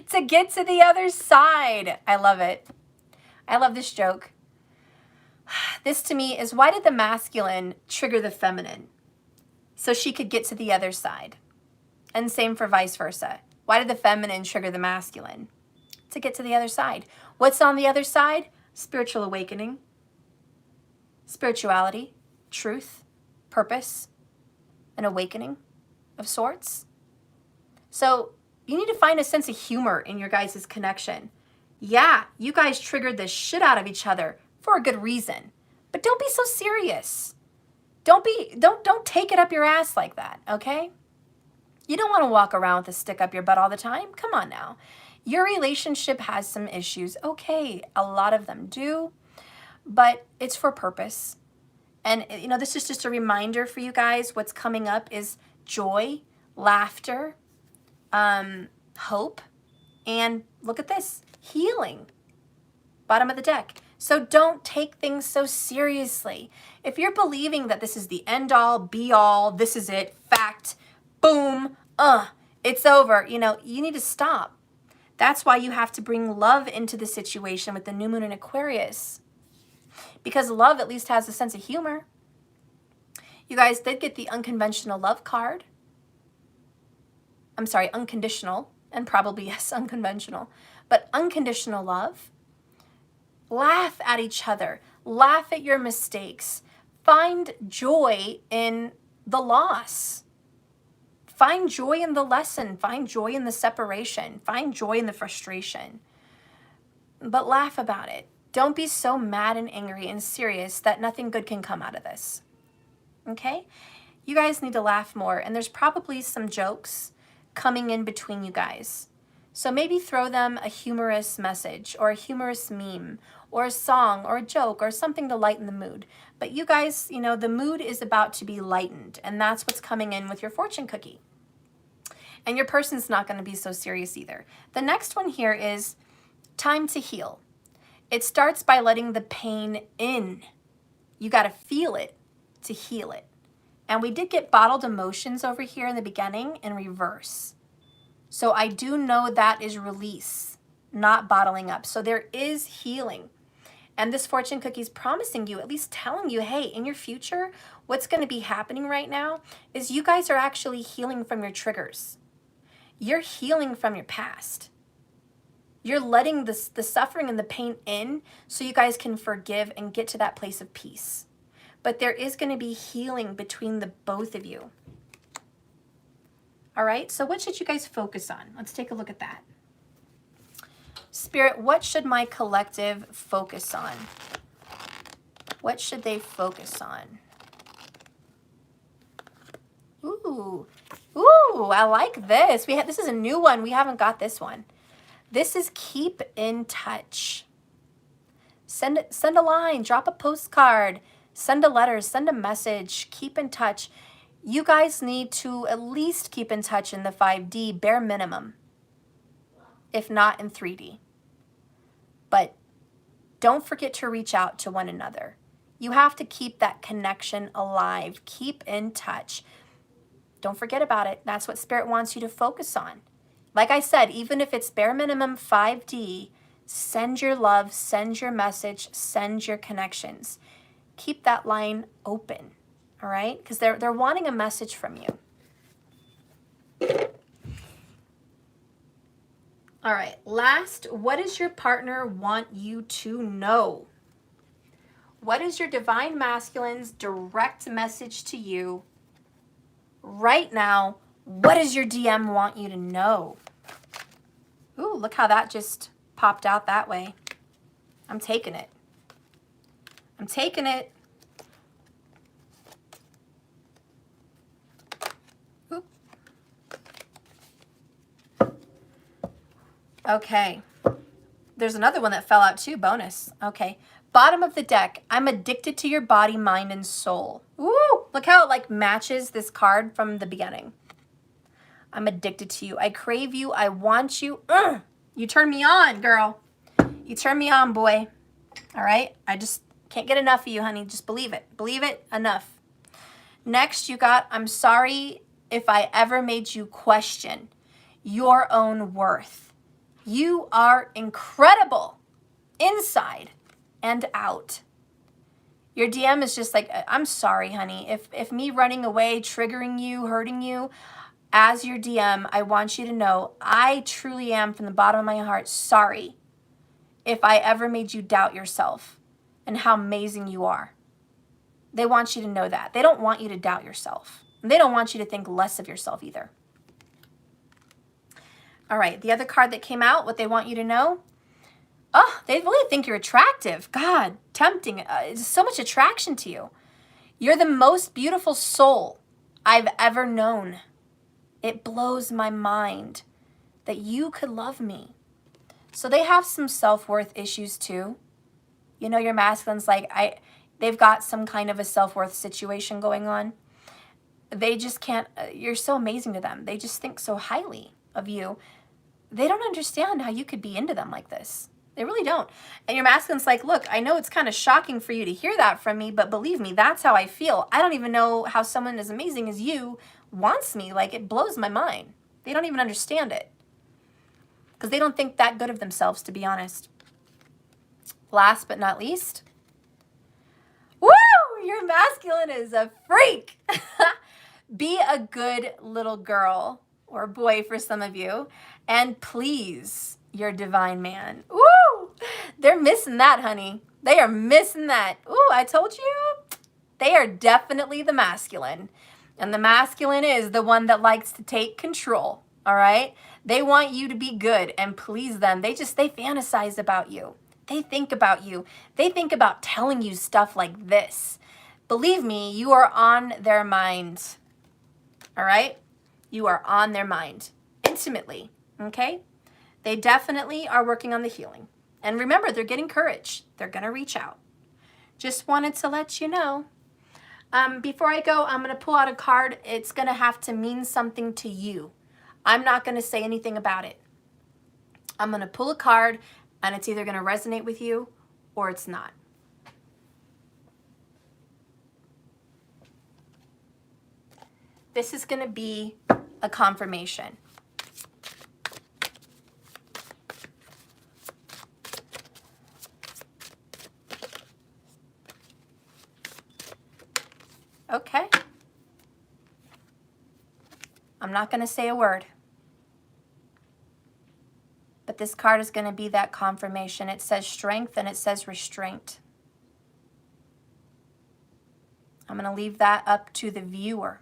[SPEAKER 1] To get to the other side. I love it. I love this joke. This to me is, why did the masculine trigger the feminine? So she could get to the other side. And same for vice versa. Why did the feminine trigger the masculine? To get to the other side. What's on the other side? Spiritual awakening, spirituality, truth, purpose, an awakening of sorts. So you need to find a sense of humor in your guys' connection. Yeah, you guys triggered the shit out of each other for a good reason, but don't be so serious. Don't take it up your ass like that, okay? You don't want to walk around with a stick up your butt all the time. Come on now. Your relationship has some issues. Okay, a lot of them do, but it's for purpose. And, you know, this is just a reminder for you guys. What's coming up is joy, laughter, hope, and look at this, healing. Bottom of the deck. So don't take things so seriously. If you're believing that this is the end all, be all, this is it, fact, boom, it's over, you know, you need to stop. That's why you have to bring love into the situation with the new moon in Aquarius. Because love at least has a sense of humor. You guys did get the unconventional love card. I'm sorry, unconditional, and probably, yes, unconventional. but unconditional love. Laugh at each other. Laugh at your mistakes. Find joy in the loss. Find joy in the lesson. Find joy in the separation. Find joy in the frustration. But laugh about it. Don't be so mad and angry and serious that nothing good can come out of this. Okay? You guys need to laugh more, and there's probably some jokes coming in between you guys. So maybe throw them a humorous message or a humorous meme or a song or a joke or something to lighten the mood. But you guys, you know, the mood is about to be lightened, and that's what's coming in with your fortune cookie. And your person's not going to be so serious either. The next one here is time to heal. It starts by letting the pain in. You got to feel it to heal it. And we did get bottled emotions over here in the beginning in reverse. So I do know that is release, not bottling up. So there is healing. And this fortune cookie is promising you, at least telling you, hey, in your future, what's going to be happening right now is you guys are actually healing from your triggers. You're healing from your past. You're letting the suffering and the pain in so you guys can forgive and get to that place of peace. But there is going to be healing between the both of you. All right, so what should you guys focus on? Let's take a look at that. Spirit, what should my collective focus on? What should they focus on? Ooh, I like this. This is a new one. We haven't got this one. This is keep in touch. Send a line, drop a postcard, send a letter, send a message, keep in touch. You guys need to at least keep in touch in the 5D, bare minimum, if not in 3D. But don't forget to reach out to one another. You have to keep that connection alive. Keep in touch. Don't forget about it. That's what Spirit wants you to focus on. Like I said, even if it's bare minimum 5D, send your love, send your message, send your connections. Keep that line open, all right? Because they're wanting a message from you. All right, last, what does your partner want you to know? What is your divine masculine's direct message to you right now? What does your DM want you to know? Ooh, look how that just popped out that way. I'm taking it. I'm taking it. Ooh. Okay. There's another one that fell out too, bonus. Okay. Bottom of the deck, I'm addicted to your body, mind, and soul. Ooh, look how it like matches this card from the beginning. I'm addicted to you. I crave you. I want you. You turn me on, girl. You turn me on, boy. All right? I just can't get enough of you, honey. Just believe it. Believe it enough. Next, you got, I'm sorry if I ever made you question your own worth. You are incredible inside and out. Your DM is just like, I'm sorry, honey. If me running away, triggering you, hurting you, as your DM, I want you to know I truly am from the bottom of my heart sorry if I ever made you doubt yourself and how amazing you are. They want you to know that. They don't want you to doubt yourself. And they don't want you to think less of yourself either. All right, the other card that came out, what they want you to know, oh, they really think you're attractive. God, tempting. It's so much attraction to you. You're the most beautiful soul I've ever known. It blows my mind that you could love me. So they have some self-worth issues too. You know, your masculine's like, they've got some kind of a self-worth situation going on. They just can't, you're so amazing to them. They just think so highly of you. They don't understand how you could be into them like this. They really don't. And your masculine's like, look, I know it's kind of shocking for you to hear that from me, but believe me, that's how I feel. I don't even know how someone as amazing as you wants me. Like, it blows my mind. They don't even understand it. Because they don't think that good of themselves, to be honest. Last but not least, woo! Your masculine is a freak. Be a good little girl or boy for some of you. And please, your divine man. Woo! They're missing that, honey. They are missing that. Ooh, I told you. They are definitely the masculine. And the masculine is the one that likes to take control, all right? They want you to be good and please them. They fantasize about you. They think about you. They think about telling you stuff like this. Believe me, you are on their mind, all right? You are on their mind intimately, okay? They definitely are working on the healing. And remember, they're getting courage. They're going to reach out. Just wanted to let you know. Before I go, I'm going to pull out a card. It's going to have to mean something to you. I'm not going to say anything about it. I'm going to pull a card, and it's either going to resonate with you or it's not. This is going to be a confirmation. Okay. I'm not going to say a word. But this card is going to be that confirmation. It says strength and it says restraint. I'm going to leave that up to the viewer.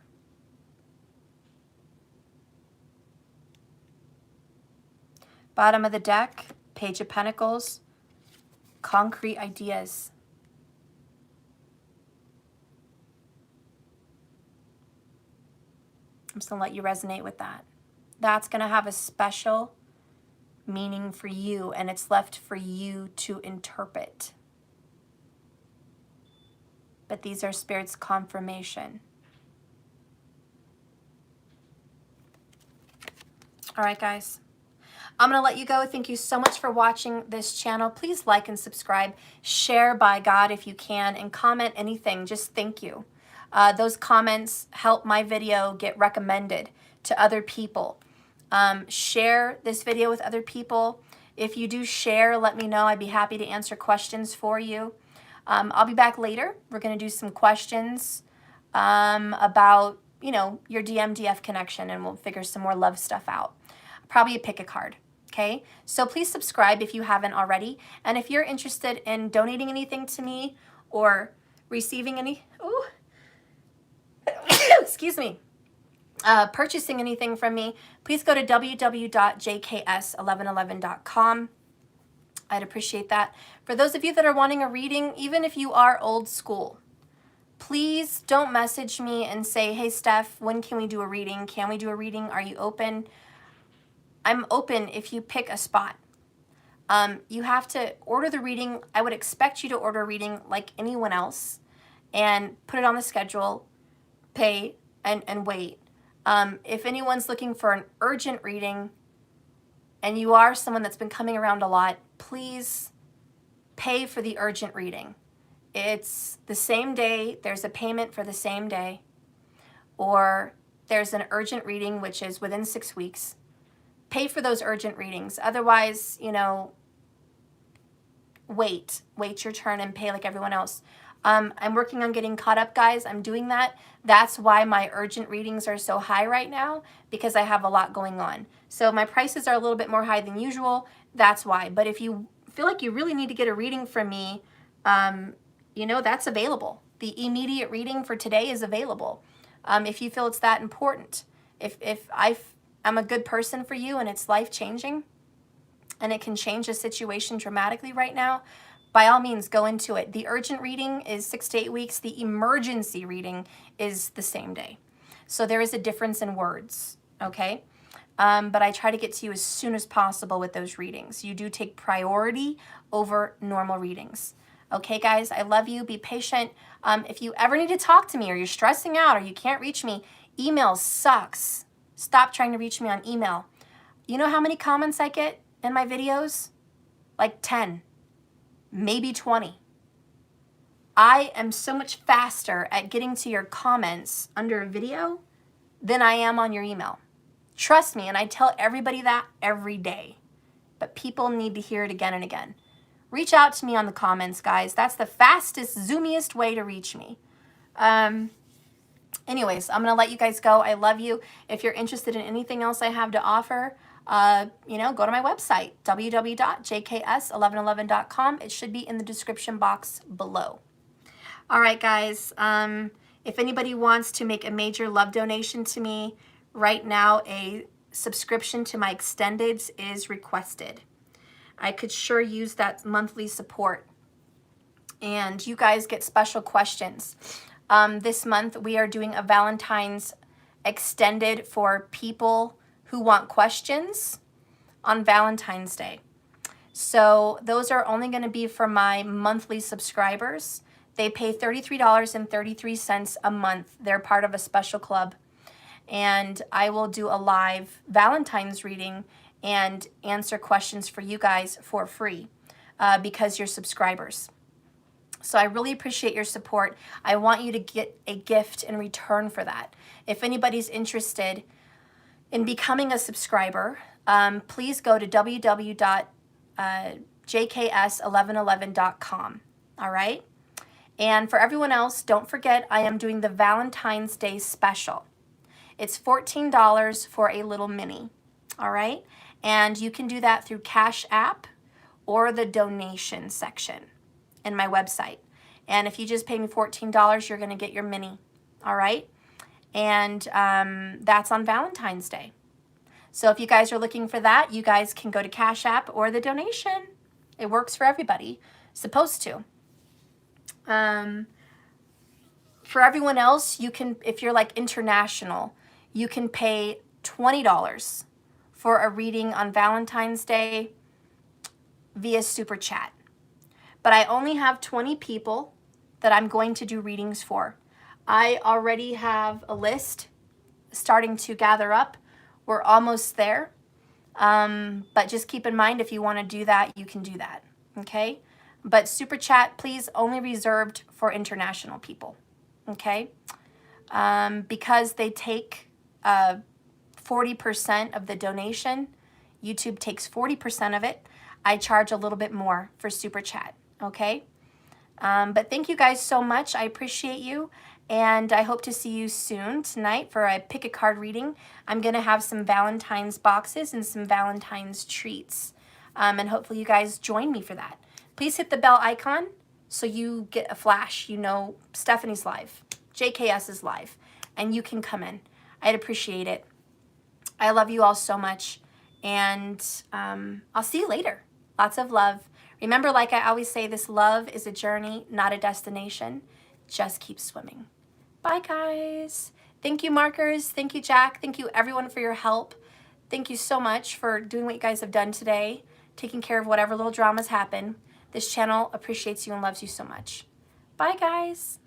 [SPEAKER 1] Bottom of the deck, Page of Pentacles, concrete ideas. I'm just going to let you resonate with that. That's going to have a special meaning for you, and it's left for you to interpret. But these are Spirit's confirmation. All right, guys. I'm going to let you go. Thank you so much for watching this channel. Please like and subscribe. Share by God if you can, and comment anything. Just thank you. Those comments help my video get recommended to other people. Share this video with other people. If you do share, let me know. I'd be happy to answer questions for you. I'll be back later. We're going to do some questions about, you know, your DMDF connection, and we'll figure some more love stuff out. Probably pick a card. Okay, so please subscribe if you haven't already. And if you're interested in donating anything to me or receiving any, excuse me, purchasing anything from me, please go to www.jks1111.com. I'd appreciate that. For those of you that are wanting a reading, even if you are old school, please don't message me and say, hey, Steph, when can we do a reading? Can we do a reading? Are you open? I'm open if you pick a spot. You have to order the reading. I would expect you to order a reading like anyone else and put it on the schedule, pay, and wait. If anyone's looking for an urgent reading and you are someone that's been coming around a lot, please pay for the urgent reading. It's the same day. There's a payment for the same day. Or there's an urgent reading, which is within 6 weeks. Pay for those urgent readings. Otherwise, you know, wait your turn and pay like everyone else. I'm working on getting caught up, guys. I'm doing that. That's why my urgent readings are so high right now, because I have a lot going on. So my prices are a little bit more high than usual. That's why. But if you feel like you really need to get a reading from me, you know, that's available. The immediate reading for today is available. If you feel it's that important. If I'm a good person for you and it's life-changing and it can change a situation dramatically right now, by all means, go into it. The urgent reading is 6 to 8 weeks. The emergency reading is the same day. So there is a difference in words, okay? But I try to get to you as soon as possible with those readings. You do take priority over normal readings. Okay, guys, I love you. Be patient. If you ever need to talk to me or you're stressing out or you can't reach me, email sucks. Stop trying to reach me on email. You know how many comments I get in my videos? Like 10, maybe 20. I am so much faster at getting to your comments under a video than I am on your email. Trust me, and I tell everybody that every day. But people need to hear it again and again. Reach out to me on the comments, guys. That's the fastest, zoomiest way to reach me. Anyways, I'm going to let you guys go. I love you. If you're interested in anything else I have to offer, you know, go to my website, www.jks1111.com. It should be in the description box below. All right, guys. If anybody wants to make a major love donation to me, right now a subscription to my extendeds is requested. I could sure use that monthly support. And you guys get special questions. This month we are doing a Valentine's extended for people who want questions on Valentine's Day. So those are only going to be for my monthly subscribers. They pay $33.33 a month. They're part of a special club. And I will do a live Valentine's reading and answer questions for you guys for free because you're subscribers. So I really appreciate your support. I want you to get a gift in return for that. If anybody's interested in becoming a subscriber, please go to www.jks1111.com. All right? And for everyone else, don't forget I am doing the Valentine's Day special. It's $14 for a little mini. All right? And you can do that through Cash App or the donation section in my website. And if you just pay me $14, you're going to get your mini. All right? And that's on Valentine's Day. So if you guys are looking for that, you guys can go to Cash App or the donation. It works for everybody. Supposed to. For everyone else, you can, if you're like international, you can pay $20 for a reading on Valentine's Day via Super Chat. But I only have 20 people that I'm going to do readings for. I already have a list starting to gather up. We're almost there. But just keep in mind, if you want to do that, you can do that. Okay? But Super Chat, please, only reserved for international people. Okay? Because they take 40% of the donation, YouTube takes 40% of it. I charge a little bit more for Super Chat. Okay? But thank you guys so much. I appreciate you. And I hope to see you soon tonight for a pick a card reading. I'm going to have some Valentine's boxes and some Valentine's treats. And hopefully you guys join me for that. Please hit the bell icon so you get a flash. You know Stephanie's live. JKS is live. And you can come in. I'd appreciate it. I love you all so much. And I'll see you later. Lots of love. Remember, like I always say, this love is a journey, not a destination. Just keep swimming. Bye, guys. Thank you, Markers. Thank you, Jack. Thank you, everyone, for your help. Thank you so much for doing what you guys have done today, taking care of whatever little dramas happen. This channel appreciates you and loves you so much. Bye, guys.